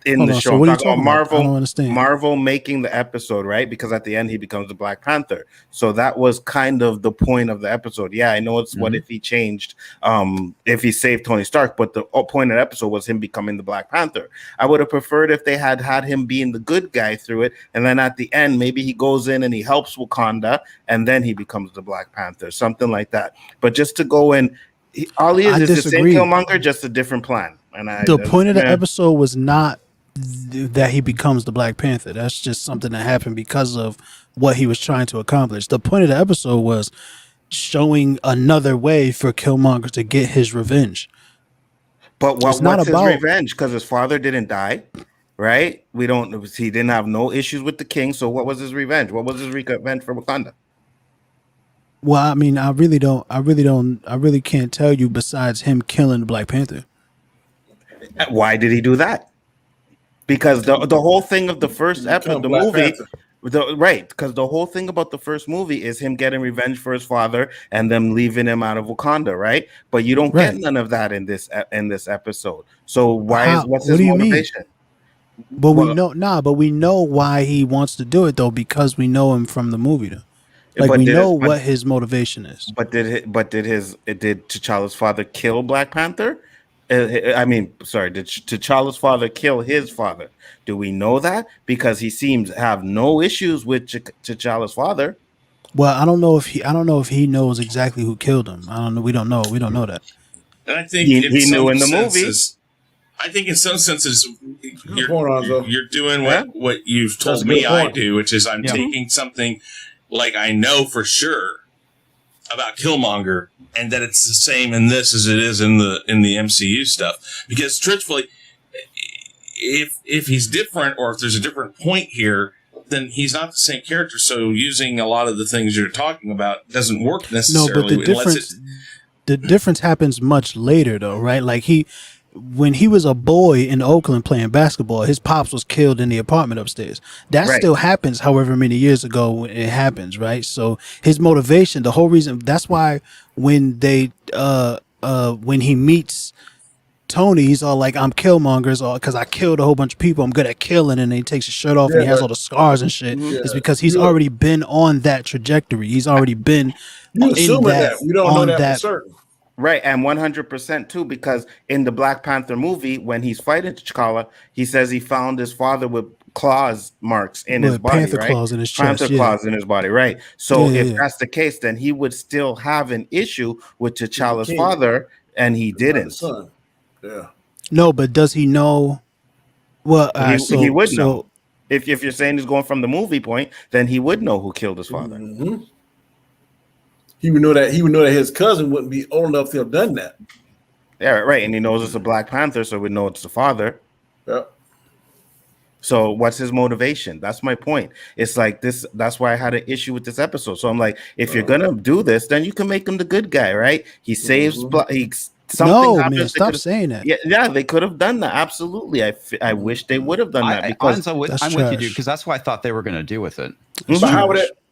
in Hold the on, show. so what are you I'm talking talking about? I don't Marvel. understand. Marvel making the episode, right? Because at the end he becomes the Black Panther. So that was kind of the point of the episode. Yeah, I know it's what if he changed, if he saved Tony Stark, but the point of the episode was him becoming the Black Panther. I would have preferred if they had him being the good guy through it, and then at the end maybe he goes in and he helps Wakanda, and then he becomes the Black Panther, something like that. But just to go in, all he is the same disagree. Killmonger, just a different plan. And The point of the episode was not that he becomes the Black Panther. That's just something that happened because of what he was trying to accomplish. The point of the episode was showing another way for Killmonger to get his revenge. But what's not his about- revenge? Because his father didn't die, right? He didn't have no issues with the king. So what was his revenge? What was his revenge for Wakanda? Well, I mean, I really can't tell you besides him killing the Black Panther. Why did he do that? Because the whole thing of the first episode, the Black movie, Panther. right? Because the whole thing about the first movie is him getting revenge for his father and them leaving him out of Wakanda, right? But you don't get none of that in this episode. So what's his motivation? But we know why he wants to do it though, because we know him from the movie though. Like we know what his motivation is. But did T'Challa's father kill Black Panther? Did T'Challa's father kill his father? Do we know that? Because he seems to have no issues with T'Challa's father. Well, I don't know if he knows exactly who killed him. I don't know. We don't know that. And I think He knew in the movie. I think in some senses you're doing Yeah. what you've That's told a me good I point. do, which is I'm taking something like I know for sure about Killmonger, and that it's the same in this as it is in the MCU stuff. Because truthfully, if he's different, or if there's a different point here, then he's not the same character. So using a lot of the things you're talking about doesn't work necessarily. No, but the difference happens much later though, right? Like when he was a boy in Oakland playing basketball, his pops was killed in the apartment upstairs. That Right. still happens, however many years ago when it happens, right? So his motivation, the whole reason, that's why when they when he meets Tony, he's all like, I'm Killmonger's all because I killed a whole bunch of people. I'm good at killing, and then he takes his shirt off and he has all the scars and shit. It's because he's already been on that trajectory. He's already been You in assuming that, that. We don't know on that that for certain. Right, and 100% too, because in the Black Panther movie, when he's fighting T'Challa, he says he found his father with claws marks in his with body, panther right? claws in his Panther chest. Yeah. claws in his body, right? So Yeah, if yeah. that's the case, then he would still have an issue with T'Challa's king. father, and he Not the didn't. son. Yeah. No, but does he know? Well, He would know. If you're saying he's going from the movie point, then he would know who killed his father. Mm-hmm. He would know that his cousin wouldn't be old enough to have done that. Yeah, right. And he knows it's a Black Panther, so we know it's the father. Yep. So what's his motivation? That's my point. It's like this. That's why I had an issue with this episode. So I'm like, if you're gonna do this, then you can make him the good guy, right? He saves. Something no, happens, man, stop saying that. Yeah, they could have done that. Absolutely. I wish they would have done that because I'm with you, dude, because that's what I thought they were going to do with it. But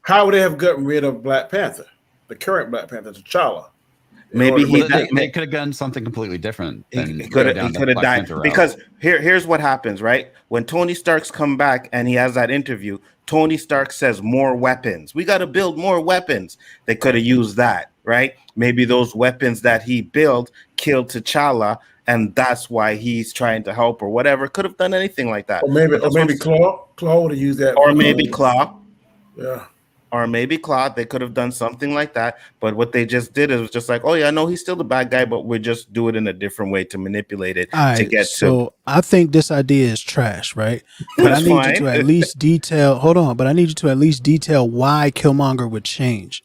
how would they have gotten rid of Black Panther, the current Black Panther, T'Challa? Maybe they could have done something completely different. He could have died because here's what happens, right? When Tony Stark's come back and he has that interview, Tony Stark says more weapons. We got to build more weapons. They could have used that, right? Maybe those weapons that he built killed T'Challa, and that's why he's trying to help or whatever. Could have done anything like that. Or maybe Klaue would have used that. Or maybe Klaue. Yeah. Or maybe Klaue. They could have done something like that. But what they just did is just like, oh yeah, no, he's still the bad guy, but we just do it in a different way to manipulate it to get to. So I think this idea is trash, right? But I need you to at least detail. Hold on, but I need you to at least detail why Killmonger would change.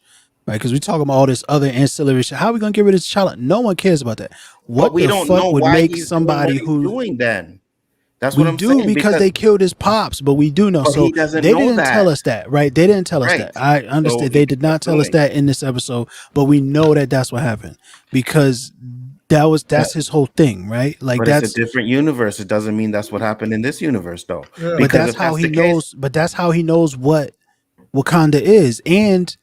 Right, because we talking about all this other ancillary shit. How are we gonna get rid of T'Challa? No one cares about that. What we the don't fuck know would why make he's somebody doing what he's who doing then? That's we what I'm do saying, because they killed his pops, but we do know. But So he doesn't they know didn't that. tell us that, right? They didn't tell us Right. that. I understand So they did not tell us that in this episode, but we know that that's what happened because that's his whole thing, right? Like But that's it's a different universe. It doesn't mean that's what happened in this universe, though. Yeah. but that's if how he the case- knows. But that's how he knows what Wakanda is, and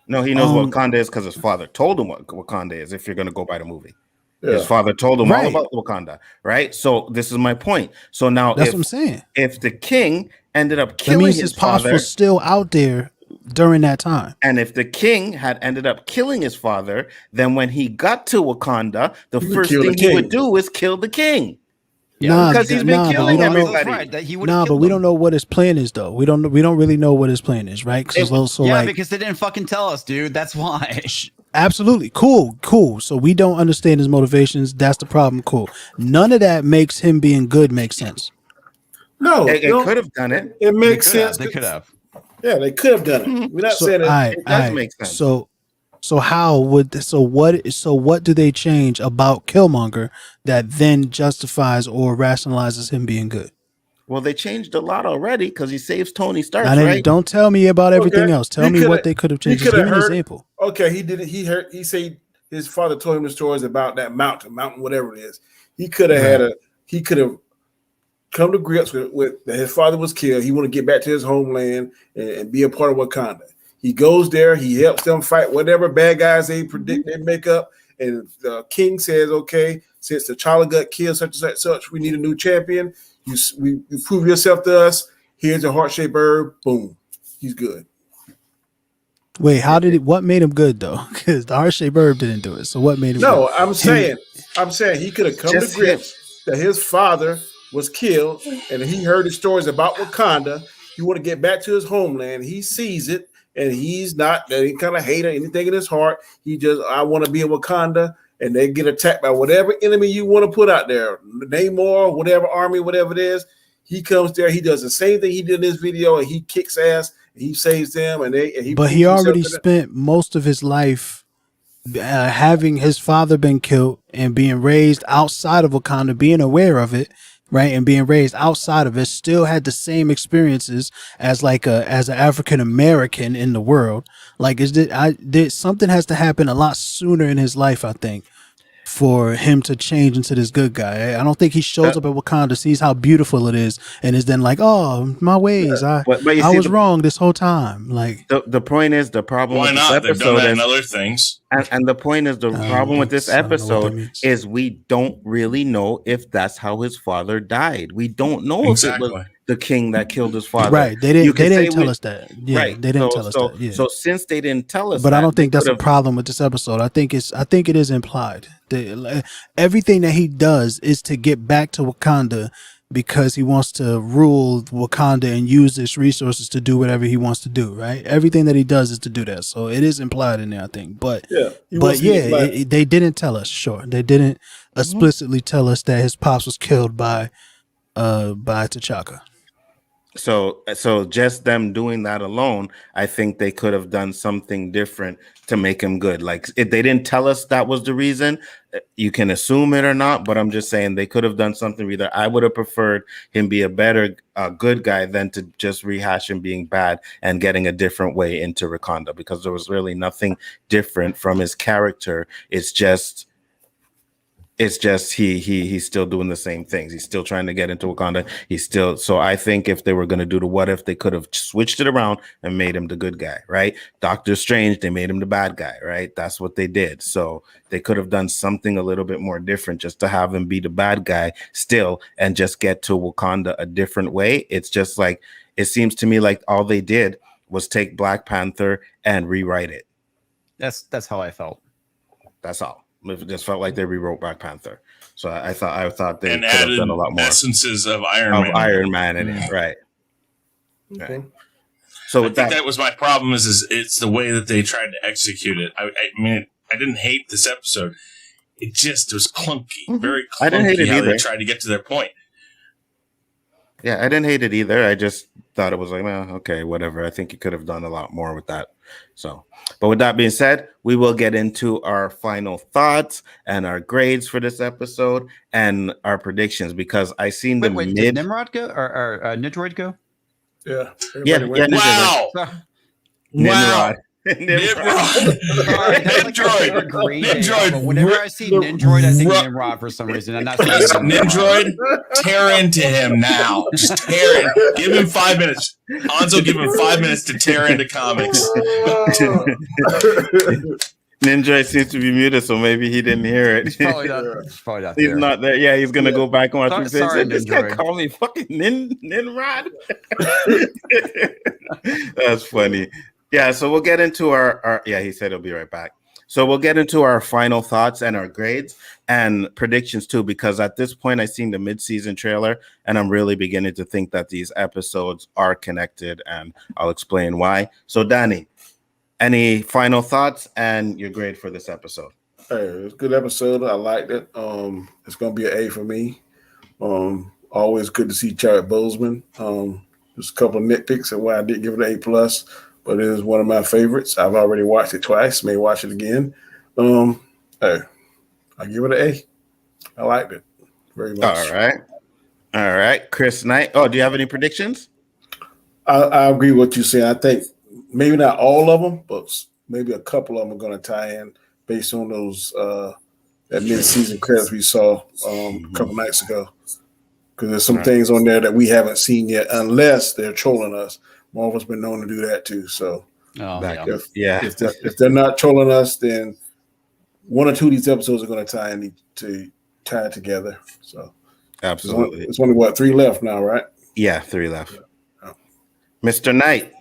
No, he knows what Wakanda is because his father told him what Wakanda is. If you're going to go by the movie, Yeah. his father told him all Right. about Wakanda, right? So this is my point. So now, that's what I'm saying. if the king ended up That killing means his his pops father, was still out there during that time. and if the king had ended up killing his father, then when he got to Wakanda, the He would first kill the thing he king. would do is kill the king. Nah, because he's been but we killing don't know. everybody. Right, that he would Nah, but we don't know what his plan is, though. We don't really know what his plan is, right? So yeah, like, because they didn't fucking tell us, dude. That's why. absolutely cool. So we don't understand his motivations. That's the problem. Cool. None of that makes him being good make sense. No, It could have done it. It makes sense. They could have. Yeah, they could have done it. We're not So, saying that. It does make sense. What do they change about Killmonger that then justifies or rationalizes him being good? Well, they changed a lot already because he saves Tony Stark, Now, right? don't tell me about everything Okay. else. Tell He me coulda- what they could have he changed. Just coulda give me an heard- example. Okay, he did it. He said his father told him the stories about that mountain, whatever it is. He could have he could have come to grips with that his father was killed. He want to get back to his homeland and be a part of Wakanda. He goes there, he helps them fight whatever bad guys they predict they make up. And the king says, okay, since T'Challa got killed, such and such, we need a new champion. You prove yourself to us. Here's a heart-shaped herb. Boom. He's good. Wait, what made him good though? Because the heart-shaped herb didn't do it. So what made him No, good? I'm saying he could have come Just to grips that his father was killed, and he heard the stories about Wakanda. He want to get back to his homeland. He sees it, and he's not any kind of hate or anything in his heart. He just, I want to be in Wakanda, and they get attacked by whatever enemy you want to put out there, Namor, whatever army, whatever it is. He comes there. He does the same thing he did in this video, and he kicks ass. And he saves them, and he. But he already spent most of his life having his father been killed and being raised outside of Wakanda, being aware of it, right, and being raised outside of it. Still had the same experiences as as an African American in the world. Like, something has to happen a lot sooner in his life, I think, for him to change into this good guy. I don't think he shows up at Wakanda, sees how beautiful it is, and is then like, "Oh, my ways, but you I see was wrong this whole time." Like the point is the problem. Why with not? This They've done episode that is, in other things. and the point is the problem with this I don't know what that episode means. is we don't really know if that's how his father died. We don't know if it was Exactly. the king that killed his father. Right? They You didn't. can They say didn't tell we- us that. Yeah, right. they didn't tell us that. Yeah. So since they didn't tell us, But that, I don't think they that's a could've- problem with this episode. I think it is implied. Everything that he does is to get back to Wakanda because he wants to rule Wakanda and use its resources to do whatever he wants to do. Right? Everything that he does is to do that. So it is implied in there, I think. But they didn't tell us. Sure, they didn't explicitly tell us that his pops was killed by T'Chaka. So just them doing that alone, I think they could have done something different to make him good. Like if they didn't tell us that was the reason, you can assume it or not, but I'm just saying they could have done something either. I would have preferred him be a better good guy than to just rehash him being bad and getting a different way into Wakanda, because there was really nothing different from his character. It's just he's still doing the same things. He's still trying to get into Wakanda. So I think if they were going to do the what if, they could have switched it around and made him the good guy, right? Doctor Strange, they made him the bad guy, right? That's what they did. So they could have done something a little bit more different just to have him be the bad guy still and just get to Wakanda a different way. It's just like, it seems to me like all they did was take Black Panther and rewrite it. That's how I felt. That's all. It just felt like they rewrote Black Panther. So I thought they And could have added done a lot more essences of Iron Man. in it, right? Okay. Right. So I with think that was my problem. Is it's the way that they tried to execute it. I mean, I didn't hate this episode. It just was clunky, very clunky. I didn't hate it how either. they tried to get to their point. Yeah, I didn't hate it either. I just thought it was like, well, okay, whatever. I think you could have done a lot more with that. So, but with that being said, we will get into our final thoughts and our grades for this episode and our predictions, because I seen the Wait, did Nimrod go or Nidroid go? Yeah. Yeah, Everybody went. Wow! Nimrod. Nindroid. But whenever I see Nindroid, I think Nimrod for some reason. I'm not saying Nindroid, tear into him now. Just tear in. Give him 5 minutes. Hanzo, give him 5 minutes to tear into comics. Ninja seems to be muted, so maybe he didn't hear it. He's probably not He's there. not there. Yeah, he's gonna go back and watch it. Sorry, This guy Ninja. called me fucking Ninrod. That's funny. Yeah, so we'll get into our yeah, he said he'll be right back. So we'll get into our final thoughts and our grades and predictions too, because at this point I seen the mid-season trailer and I'm really beginning to think that these episodes are connected, and I'll explain why. So Danny, any final thoughts and your grade for this episode? Hey, it's a good episode. I liked it. It's gonna be an A for me. Always good to see Chadwick Boseman. There's a couple of nitpicks and why I didn't give it an A+, but it is one of my favorites. I've already watched it twice. May watch it again. Hey, I give it an A. I liked it very much. All right, Chris Knight. Oh, do you have any predictions? I agree with what you say. I think maybe not all of them, but maybe a couple of them are going to tie in based on those that mid-season credits we saw a couple nights ago. Because there's some things on there that we haven't seen yet, unless they're trolling us. Marvel's been known to do that too. So if they're not trolling us, then one or two of these episodes are going to tie together. So absolutely, it's only what, 3 left now, right? Yeah, 3 left. Yeah. Mr. Knight.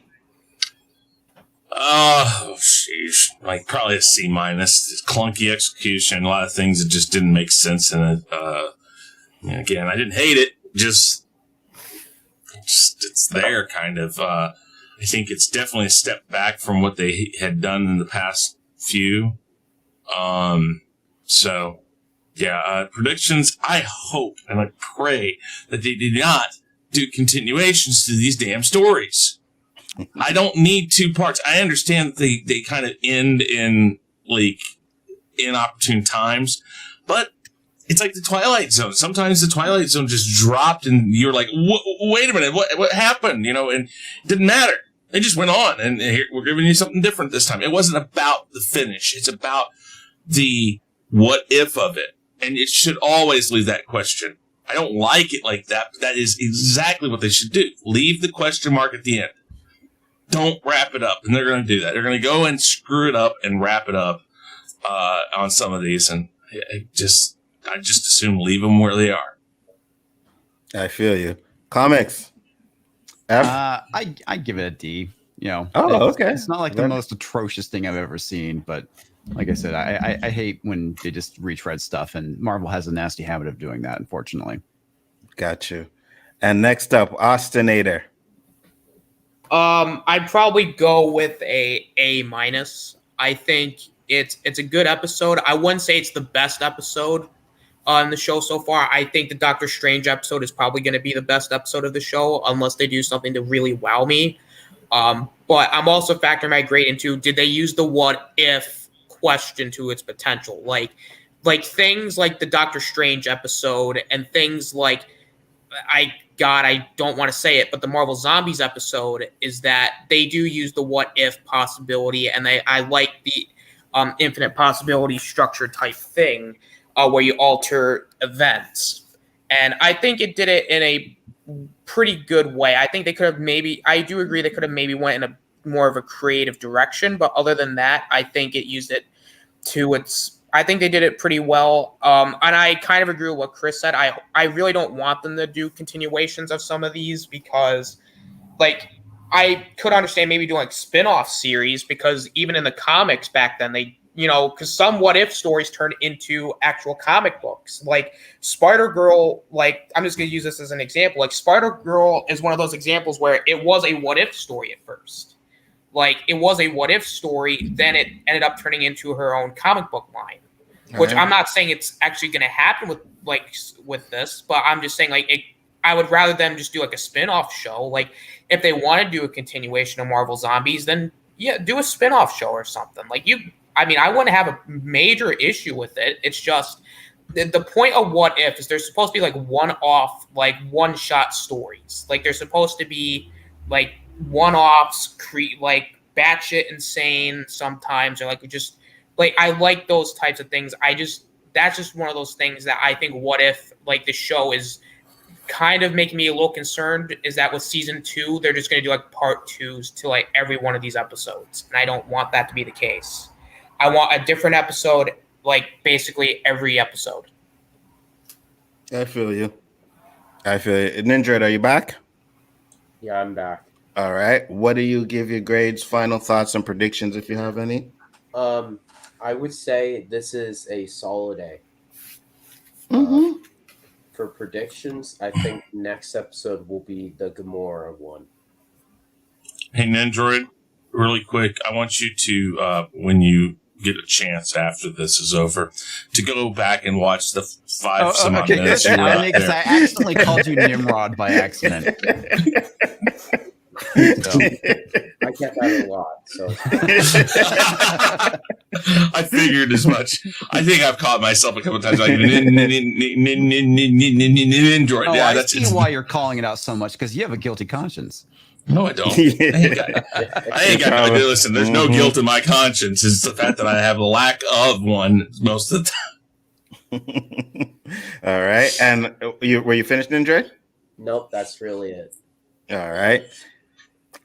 Oh, sheesh. Like probably a C-. It's clunky execution, a lot of things that just didn't make sense in it. Again, I didn't hate it. Just it's there, kind of. I think it's definitely a step back from what they had done in the past few. So, yeah, predictions. I hope and I pray that they do not do continuations to these damn stories. I don't need 2 parts. I understand that they kind of end in like inopportune times, but it's like the Twilight Zone. Sometimes the Twilight Zone just dropped and you're like, wait a minute, what happened? And it didn't matter. They just went on, and here, we're giving you something different this time. It wasn't about the finish. It's about the what if of it. And it should always leave that question. I don't like it like that, but that is exactly what they should do. Leave the question mark at the end. Don't wrap it up. And they're going to do that. They're going to go and screw it up and wrap it up on some of these. And I just assume leave them where they are. I feel you. Comics. F? I give it a D. You know, okay. It's not like the most atrocious thing I've ever seen, but like I said, I hate when they just retread stuff, and Marvel has a nasty habit of doing that, unfortunately. Got you. And next up, Austinator. I'd probably go with A minus. I think it's a good episode. I wouldn't say it's the best episode on the show so far. I think the Doctor Strange episode is probably going to be the best episode of the show, unless they do something to really wow me. But I'm also factoring my grade into, did they use the what if question to its potential? Like things like the Doctor Strange episode and things like, I don't want to say it, but the Marvel Zombies episode is that they do use the what if possibility, and I like the infinite possibility structure type thing where you alter events. And I think it did it in a pretty good way. I think they could have I do agree they could have maybe went in a more of a creative direction, but other than that, I think it used it to I think they did it pretty well. And I kind of agree with what Chris said. I really don't want them to do continuations of some of these because, like, I could understand maybe doing like spin-off series, because even in the comics back then, they, you know, because some what if stories turned into actual comic books. Like Spider-Girl, like, I'm just going to use this as an example. Like Spider-Girl is one of those examples where it was a what if story at first. Like, it was a what if story, then it ended up turning into her own comic book line. Which I'm not saying it's actually going to happen with this, but I'm just saying, like, I would rather them just do like a spin-off show. Like, if they want to do a continuation of Marvel Zombies, then yeah, do a spin-off show or something. Like, I wouldn't have a major issue with it. It's just the point of what if is there's supposed to be like one-off, like one-shot stories. Like, they're supposed to be like one-offs, like batshit insane sometimes, or like just like, I like those types of things. That's just one of those things that I think what if, like, the show is kind of making me a little concerned, is that with season 2 they're just going to do like part 2s to like every one of these episodes, and I don't want that to be the case. I want a different episode, like basically every episode. I feel you. Ninja, are you back? Yeah, I'm back. All right. What do you give your grades, final thoughts, and predictions, if you have any? I would say this is a solid A. For predictions, I think next episode will be the Gamora one. Hey, Nendroid, really quick, I want you to, when you get a chance after this is over, to go back and watch the 5 some odd minutes you were out Because there. I accidentally called you Nimrod by accident. So. I get that a lot, so I figured as much. I think I've caught myself a couple of times like Nendroid. Oh, Yeah, I that's see why you're calling it out so much, because you have a guilty conscience. No, I don't. I ain't got no idea. Listen, there's no guilt in my conscience. It's the fact that I have a lack of one most of the time. All right. And were you finished, Ninja? nope, that's really it. All right.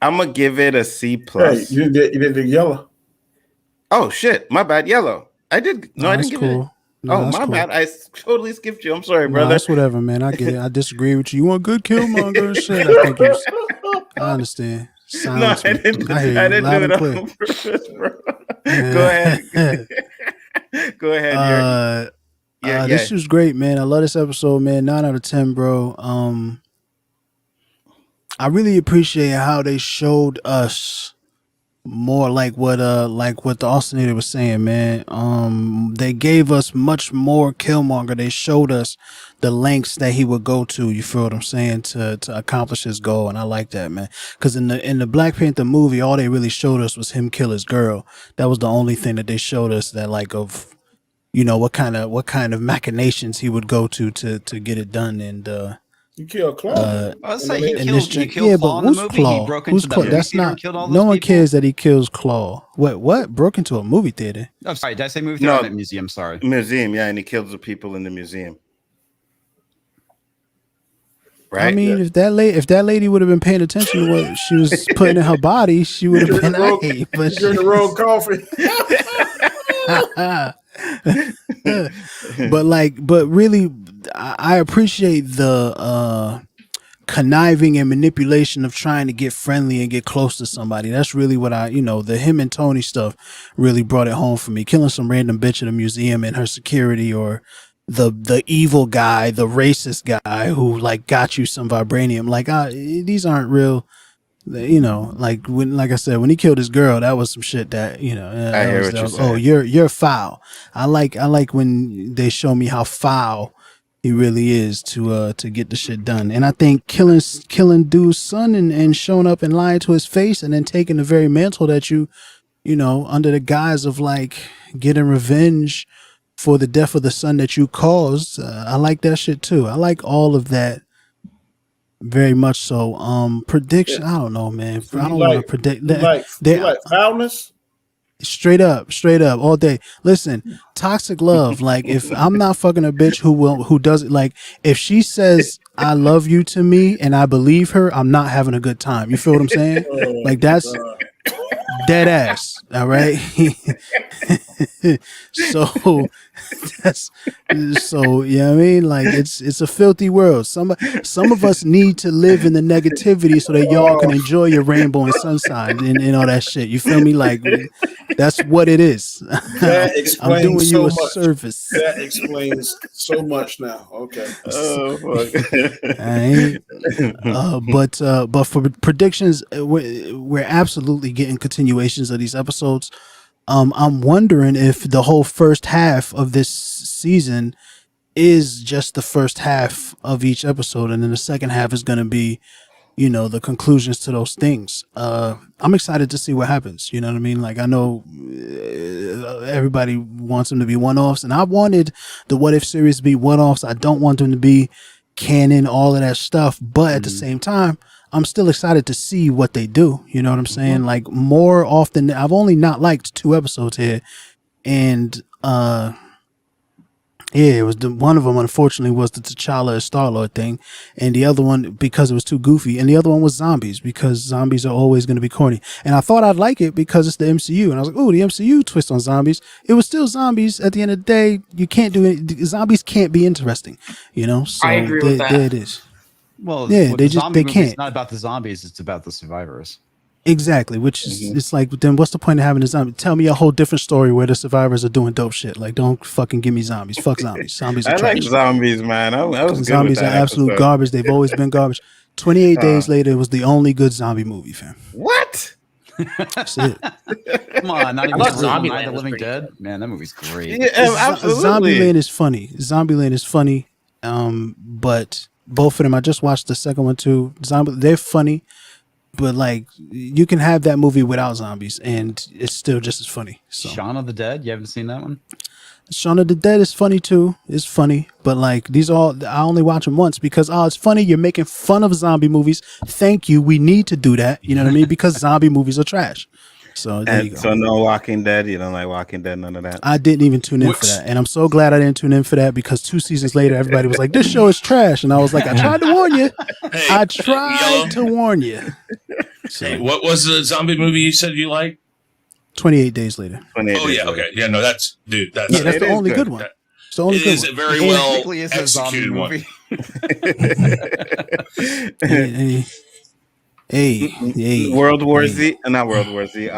I'm gonna give it a C+. Hey, you didn't do yellow. Oh shit, my bad. Yellow. I did. No, I didn't give it. No, My bad. I totally skipped you. I'm sorry, No, brother. that's whatever, man. I get it. I disagree with you. You want good Killmonger and shit. I think I understand. Silence I me. didn't I hear you do it loud and on clear. purpose, bro. Go ahead. Go ahead. This was great, man. I love this episode, man. 9 out of 10, bro. I really appreciate how they showed us more like what the Austinator was saying, man. They gave us much more Killmonger. They showed us the lengths that he would go to, you feel what I'm saying, to accomplish his goal, and I like that, man. Because in the Black Panther movie, all they really showed us was him kill his girl. That was the only thing that they showed us that, like, of, you know, what kind of machinations he would go to get it done. And You killed Klaue. I'll say he in this killed yeah, but Klaue in the who's movie. He Klaue? broke Who's into the Klaue? movie That's theater and not. killed all No those one people. cares that he kills Klaue. What? Broke into a movie theater? I'm sorry. Did I say movie theater? No. I meant museum. Sorry. Museum, yeah, and he kills the people in the museum. Right? I mean, if that lady would have been paying attention to what she was putting in her body, she would have been hey, but During the road coffee. but really, I appreciate the conniving and manipulation of trying to get friendly and get close to somebody. That's really what the him and Tony stuff really brought it home for me. Killing some random bitch at a museum and her security, or the evil guy, the racist guy who like got you some vibranium. Like these aren't real. Like I said, when he killed his girl, that was some shit that I hear what you're saying. oh, you're foul. I like when they show me how foul he really is to get the shit done. And I think killing dude's son and showing up and lying to his face and then taking the very mantle that you under the guise of like getting revenge for the death of the son that you caused. I like that shit too. I like all of that. Very much so. Prediction. I don't know, man. So I don't want to predict that. You like foulness? Straight up, all day. Listen, toxic love. Like if I'm not fucking a bitch who does it, like if she says I love you to me and I believe her, I'm not having a good time. You feel what I'm saying? Like that's dead ass. All right. So that's you know what I mean? Like it's a filthy world. Some of us need to live in the negativity so that y'all can enjoy your rainbow and sunshine and all that shit. You feel me? Like that's what it is. That explains I'm doing so you a much. service. That explains so much now. Okay. Oh fuck. But for predictions, we're absolutely getting continuations of these episodes. I'm wondering if the whole first half of this season is just the first half of each episode, and then the second half is going to be, the conclusions to those things. I'm excited to see what happens. You know what I mean? Like I know everybody wants them to be one-offs, and I wanted the What If series to be one-offs. I don't want them to be canon, all of that stuff. But at the same time, I'm still excited to see what they do. You know what I'm saying? Like more often, I've only not liked 2 episodes here, and it was one of them. Unfortunately, was the T'Challa and Star-Lord thing, and the other one because it was too goofy, and the other one was zombies because zombies are always going to be corny. And I thought I'd like it because it's the MCU, and I was like, "Oh, the MCU twist on zombies." It was still zombies. At the end of the day, you can't do it. Zombies can't be interesting, So I agree with that. There it is. Well, Yeah, with they the just- zombie they movie, can't. It's not about the zombies; it's about the survivors. Exactly, which is it's like then what's the point of having a zombie? Tell me a whole different story where the survivors are doing dope shit. Like don't fucking give me zombies. Fuck zombies. Zombies are I like trash. zombies, man. I was good Zombies with are that absolute episode. garbage. They've always been garbage. 28 Days Later was the only good zombie movie, fam. What? That's it. Come on, not even thought Zombieland, Zombieland the was Living pretty Dead. Man, that movie's great. Yeah, absolutely. Zombieland is funny. Zombieland is funny. But both of them, I just watched the second one too. They're funny, but like you can have that movie without zombies, and it's still just as funny. So Shaun of the Dead. You haven't seen that one? Shaun of the Dead is funny too. It's funny, but like these all, I only watch them once because it's funny. You're making fun of zombie movies. Thank you. We need to do that. You know what I mean? Because zombie movies are trash. So there you go. So no Walking Dead. You don't like Walking Dead. None of that. I didn't even tune in for that, and I'm so glad I didn't tune in for that because 2 seasons later, everybody was like, "This show is trash," and I was like, "I tried to warn you. Hey, I tried to warn you." So, Hey, what was the zombie movie you said you liked? 28 Days later. 28 Oh days yeah, later. okay, yeah, no, that's Yeah, that's It the is only good. good one. It's the only It good is a one. very It well technically is a zombie executed one. movie. Hey, World War hey, Z, not World War Z.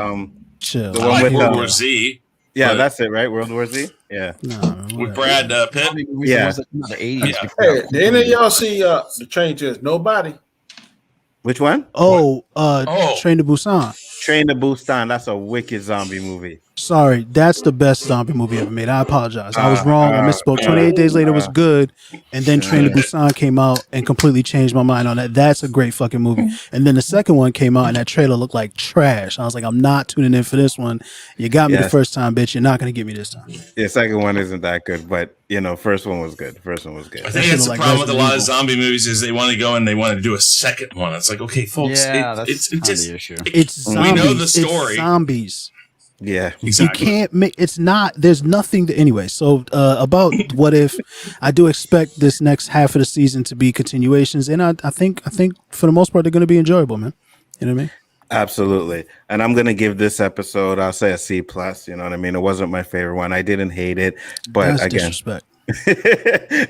chill. the I one like with World War Z. yeah, but- that's it, right? World War Z. Yeah. With Brad Pitt. Zombie movies Yeah. are ones that come out of the 80s. Yeah. Hey, did any of y'all see the train to Nobody? Which one? Oh, Oh. Train to Busan. Train to Busan. That's a wicked zombie movie. Sorry, that's the best zombie movie ever made. I apologize. I was wrong. I misspoke. 28 Days Later was good, and then Train to Busan came out and completely changed my mind on that. That's a great fucking movie. And then the second one came out, and that trailer looked like trash. I was like, I'm not tuning in for this one. You got me the first time, bitch. You're not gonna get me this time. The second one isn't that good, but first one was good. I think that's the problem with a lot of zombie movies is they want to go and they want to do a second one. It's like, okay, folks, it's just the issue. It's zombies. We know the story. It's zombies. Yeah, exactly. You can't make. It's not. There's nothing. Anyway, so about what if? I do expect this next half of the season to be continuations, and I think for the most part they're going to be enjoyable, man. You know what I mean? Absolutely. And I'm gonna give this episode, I'll say a C+. You know what I mean? It wasn't my favorite one. I didn't hate it, but That's again, disrespect.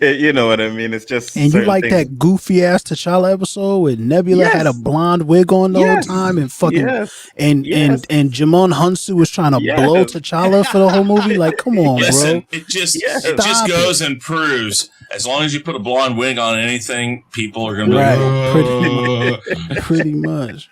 you know what I mean? It's just And you like things. that goofy ass T'Challa episode where Nebula had a blonde wig on the whole time and fucking and Jimon Hunsu was trying to blow T'Challa for the whole movie. Like, come on, Listen, bro. it just goes and proves as long as you put a blonde wig on anything, people are gonna be like, pretty much.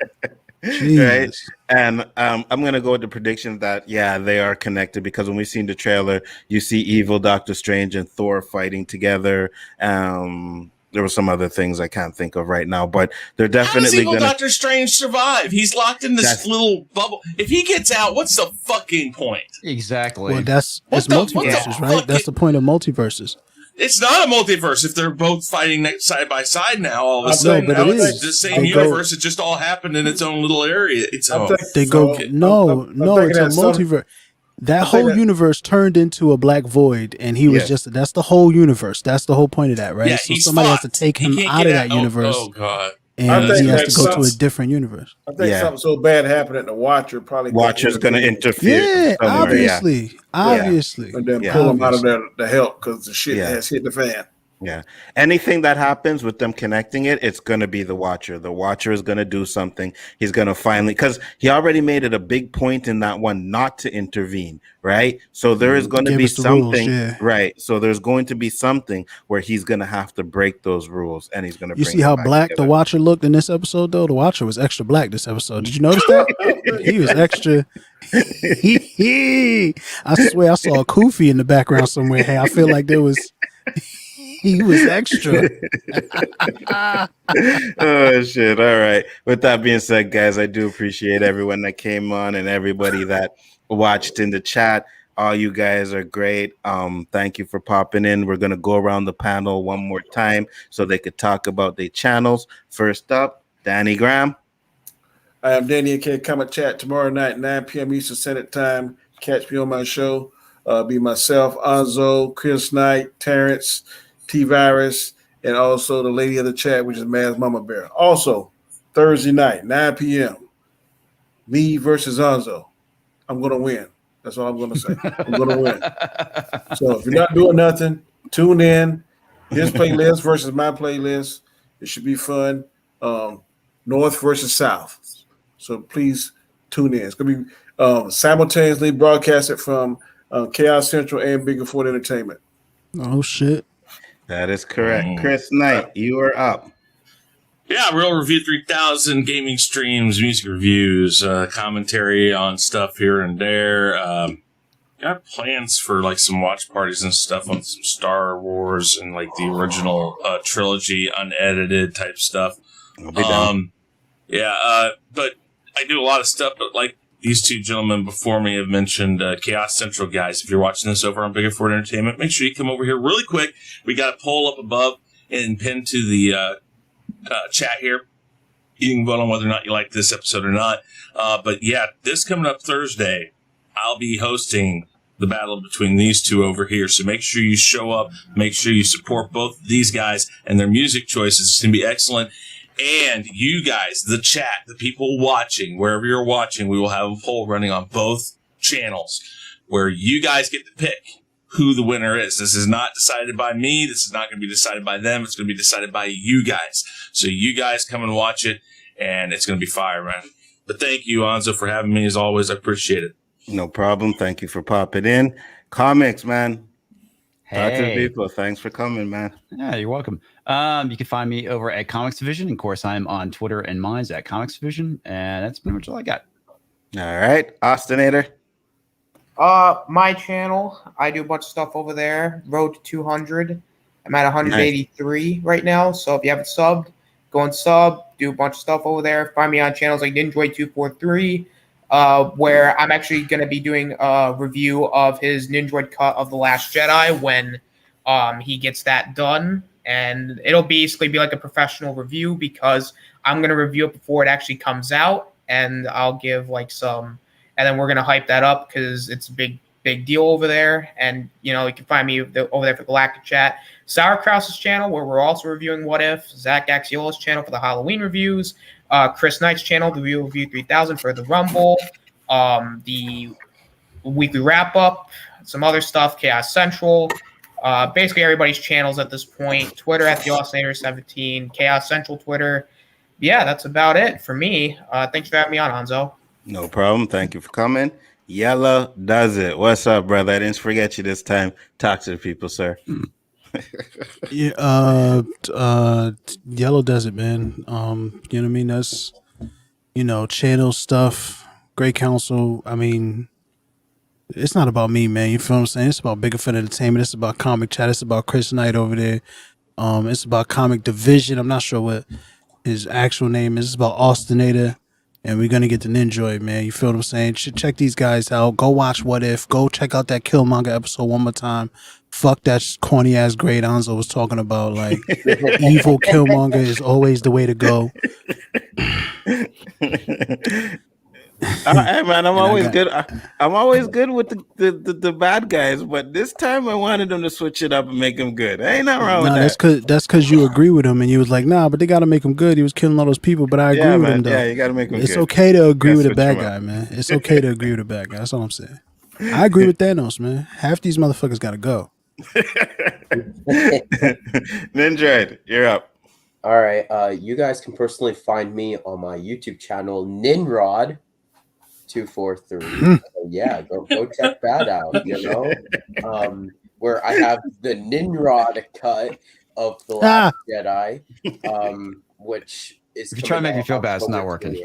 Right, and I'm gonna go with the prediction that they are connected, because when we seen the trailer, you see evil Doctor Strange and Thor fighting together. There were some other things I can't think of right now, but they're definitely how does evil gonna. Doctor Strange survive? He's locked in this little bubble. If he gets out, what's the fucking point? Exactly. Well, it's multiverses, right? That's the point of multiverses. It's not a multiverse if they're both fighting side by side now. All of a sudden, but now it it's is. the same universe. It just all happened in its own little area. It's no, it's a multiverse. That whole universe turned into a black void, and he was that's the whole universe. That's the whole point of that, right? Yeah, so somebody has to take him out of that universe. Oh God. And he has to go to a different universe. I think something so bad happened that the Watcher's going to interfere. Yeah, obviously. And then pull him out of there to help because the shit has hit the fan. Yeah. Anything that happens with them connecting it, it's going to be the Watcher. The Watcher is going to do something. He's going to finally, because he already made it a big point in that one not to intervene, right? So there is going to be something, right? So there's going to be something where he's going to have to break those rules, and he's going to. You see how black the Watcher looked in this episode, though? The Watcher was extra black this episode. Did you notice that? He was extra. I swear I saw a Kofi in the background somewhere. Hey, I feel like there was. He was extra. Oh shit. All right. With that being said, guys, I do appreciate everyone that came on and everybody that watched in the chat. All you guys are great. Thank you for popping in. We're gonna go around the panel one more time so they could talk about their channels. First up, Danny Graham. I am Danny AK. Come and chat tomorrow night, 9 p.m. Eastern Standard Time. Catch me on my show. Be myself, Anzo, Chris Knight, Terrence, T-Virus, and also the lady of the chat, which is Maz Mama Bear. Also, Thursday night, 9 p.m., me versus Anzo. I'm going to win. That's all I'm going to say. I'm going to win. So if you're not doing nothing, tune in. His playlist versus my playlist. It should be fun. North versus South. So please tune in. It's going to be simultaneously broadcasted from Chaos Central and Bigger Ford Entertainment. Oh, shit. That is correct. Chris Knight, you are up. Yeah, Real Review 3000, gaming streams, music reviews, commentary on stuff here and there. Got plans for like some watch parties and stuff on some Star Wars and like the original trilogy, unedited type stuff. I'll be down. But I do a lot of stuff, but like these two gentlemen before me have mentioned Chaos Central, guys. If you're watching this over on Bigger Ford Entertainment, make sure you come over here really quick. We got a poll up above and pinned to the chat here. You can vote on whether or not you like this episode or not. But yeah, this coming up Thursday, I'll be hosting the battle between these two over here. So make sure you show up. Make sure you support both these guys and their music choices. It's going to be excellent. And you guys, the chat, the people watching, wherever you're watching, we will have a poll running on both channels where you guys get to pick who the winner is. This is not decided by me. This is not going to be decided by them. It's going to be decided by you guys. So you guys come and watch it, and it's going to be fire, man. But thank you, Anzo, for having me. As always, I appreciate it. No problem. Thank you for popping in. Comics, man. Talk to the people. Thanks for coming, man. Yeah, you're welcome. You can find me over at Comics Division. Of course, I'm on Twitter and Minds at Comics Division, and that's pretty much all I got. All right, Austinator. My channel, I do a bunch of stuff over there. Road to 200. I'm at 183 right now. So if you haven't subbed, go and sub. Do a bunch of stuff over there. Find me on channels like Ninjoid243, where I'm actually going to be doing a review of his Ninjoid cut of The Last Jedi when he gets that done. And it'll basically be like a professional review because I'm going to review it before it actually comes out. And I'll give like some... And then we're going to hype that up because it's a big deal over there. And, you know, you can find me over there for Galactic Chat. Sauerkraut's channel, where we're also reviewing What If. Zach Axiola's channel for the Halloween reviews. Chris Knight's channel, the Review 3000 for the Rumble. The weekly wrap-up. Some other stuff, Chaos Central. Basically everybody's channels at this point. Twitter at TheAusinator17. Chaos Central Twitter. Yeah, that's about it for me. Thanks for having me on, Hanzo. No problem. Thank you for coming. Yellow does it. What's up, brother? I didn't forget you this time. Talk to the people, sir. Yeah, Yellow does it, man. You know what I mean? That's, you know, channel stuff, great counsel. I mean, it's not about me, man. You feel what I'm saying? It's about Bigger Fit Entertainment. It's about Comic Chat. It's about Chris Knight over there. It's about Comic Division. I'm not sure what his actual name is. It's about Austinator. And we're gonna get to Ninjoid, man. You feel what I'm saying? Check these guys out. Go watch What If. Go check out that Killmonger episode one more time. Fuck that corny ass grade Anzo was talking about. Like, evil Killmonger is always the way to go. Hey man, I'm always good. I'm always good with the bad guys, but this time I wanted them to switch it up and make them good. Ain't nothing wrong with that. That's because you agree with him, and you was like, nah, but they got to make him good. He was killing all those people, but I agree with him though. Yeah, you got to make him It's good. okay to agree with a bad guy, man. It's okay to agree with a bad guy. That's all I'm saying. I agree with Thanos, man. Half these motherfuckers got to go. Ninja, you're up. All right. You guys can personally find me on my YouTube channel, Ninrod243. So yeah, go check that out. You know, where I have the Ninrod cut of The Last Jedi, which is. If you try to make me feel bad, it's not working.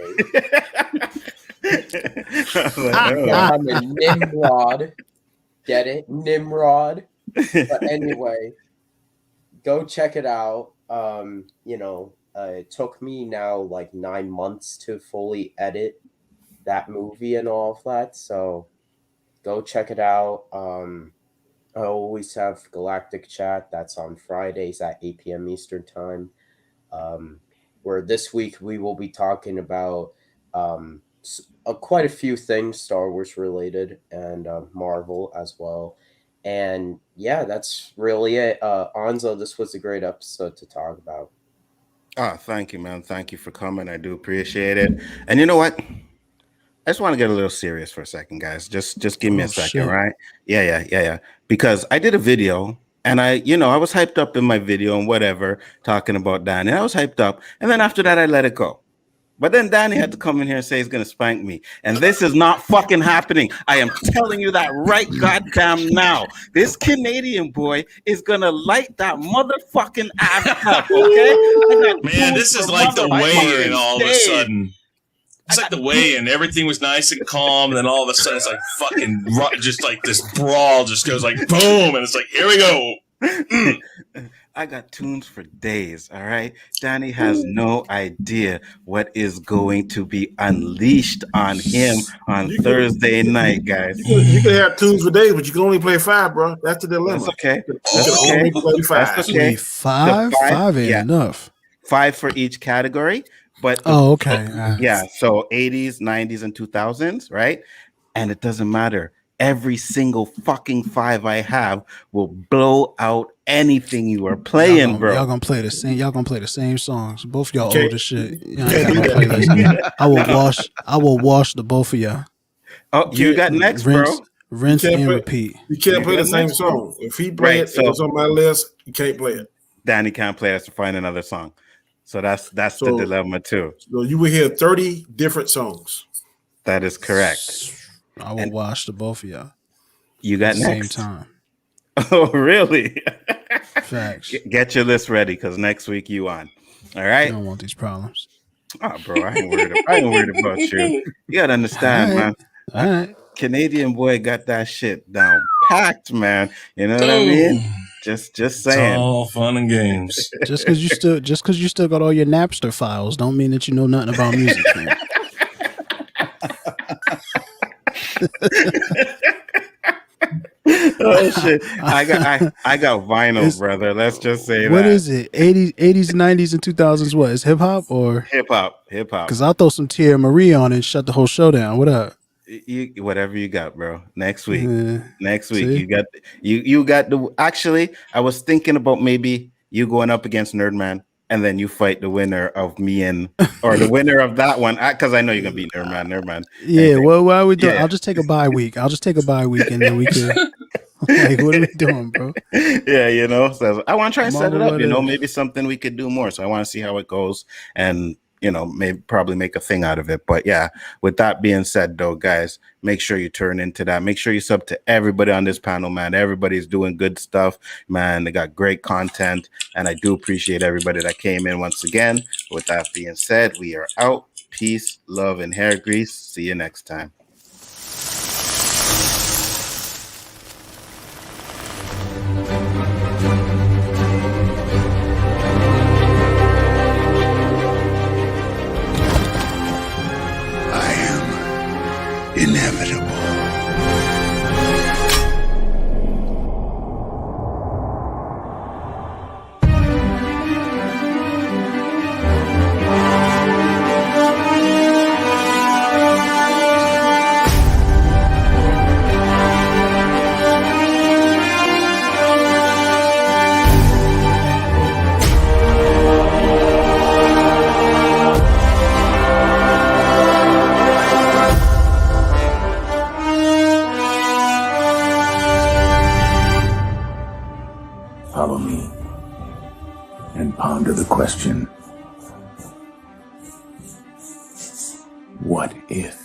I'm a Nimrod. Get it? Nimrod. But anyway, go check it out. You know, it took me now like 9 months to fully edit that movie and all of that. So go check it out. I always have Galactic Chat. That's on Fridays at 8 p.m. Eastern Time. Where this week we will be talking about quite a few things Star Wars related and Marvel as well. And yeah, that's really it. Anzo, this was a great episode to talk about. Oh, thank you, man. Thank you for coming. I do appreciate it. And you know what? I just want to get a little serious for a second, guys. Just give me a second, right? Yeah. Because I did a video and I was hyped up in my video and whatever, talking about Danny. I was hyped up. And then after that, I let it go. But then Danny had to come in here and say he's going to spank me. And this is not fucking happening. I am telling you that right goddamn now. This Canadian boy is going to light that motherfucking ass up, okay? Man, this is like the weigh-in all of a sudden. It's like the weigh-in. Everything was nice and calm. And then all of a sudden it's like fucking, just like this brawl just goes like boom. And it's like, here we go. I got tunes for days, all right? Danny has no idea what is going to be unleashed on him on Thursday night, guys. You can have tunes for days, but you can only play 5, bro. That's the dilemma. That's okay. That's okay. Only play 5. That's okay. Five ain't enough. 5 for each category. But okay. Yeah, so 80s, 90s, and 2000s, right? And it doesn't matter. Every single fucking 5 I have will blow out anything you are playing, bro. Y'all gonna play the same. Y'all gonna play the same songs. Both of y'all old as shit. I will wash the both of y'all. Oh, you got next, rinse, bro. Rinse and repeat. You can't play the same song. If he play it, so it's on my list. You can't play it. Danny can't play us to find another song. So that's the dilemma too. So you will hear 30 different songs. That is correct. I will wash the both of y'all. You got next. Same time. Oh, really? Facts. Get your list ready because next week you on. All right. I don't want these problems. Oh, bro, I ain't worried about you. You gotta understand, man. All right. Canadian boy got that shit down packed, man. You know what I mean? Just It's saying. all fun and games. Just because you still got all your Napster files, don't mean that you know nothing about music, man. Oh shit! I got vinyl, brother. Let's just say what that. is it? 80s, 90s, and 2000s. What is hip hop or hip hop? Because I'll throw some Thierry Marie on and shut the whole show down. What up? You whatever you got, bro. Next week, see? you got the. Actually, I was thinking about maybe you going up against Nerdman, and then you fight the winner of me and or the winner of that one, because I know you're gonna beat Nerdman. Yeah. Well, why are we doing? Yeah. I'll just take a bye week. And then we can. Like, what are we doing, bro? Yeah, you know. So I want to try and set it up. You know, whatever. maybe something we could do more. So I want to see how it goes, and maybe probably make a thing out of it. But yeah, with that being said, though, guys, make sure you turn into that. Make sure you sub to everybody on this panel, man. Everybody's doing good stuff, man. They got great content, and I do appreciate everybody that came in once again. With that being said, we are out. Peace, love, and hair grease. See you next time. Inevitable. Follow me and ponder the question, what if?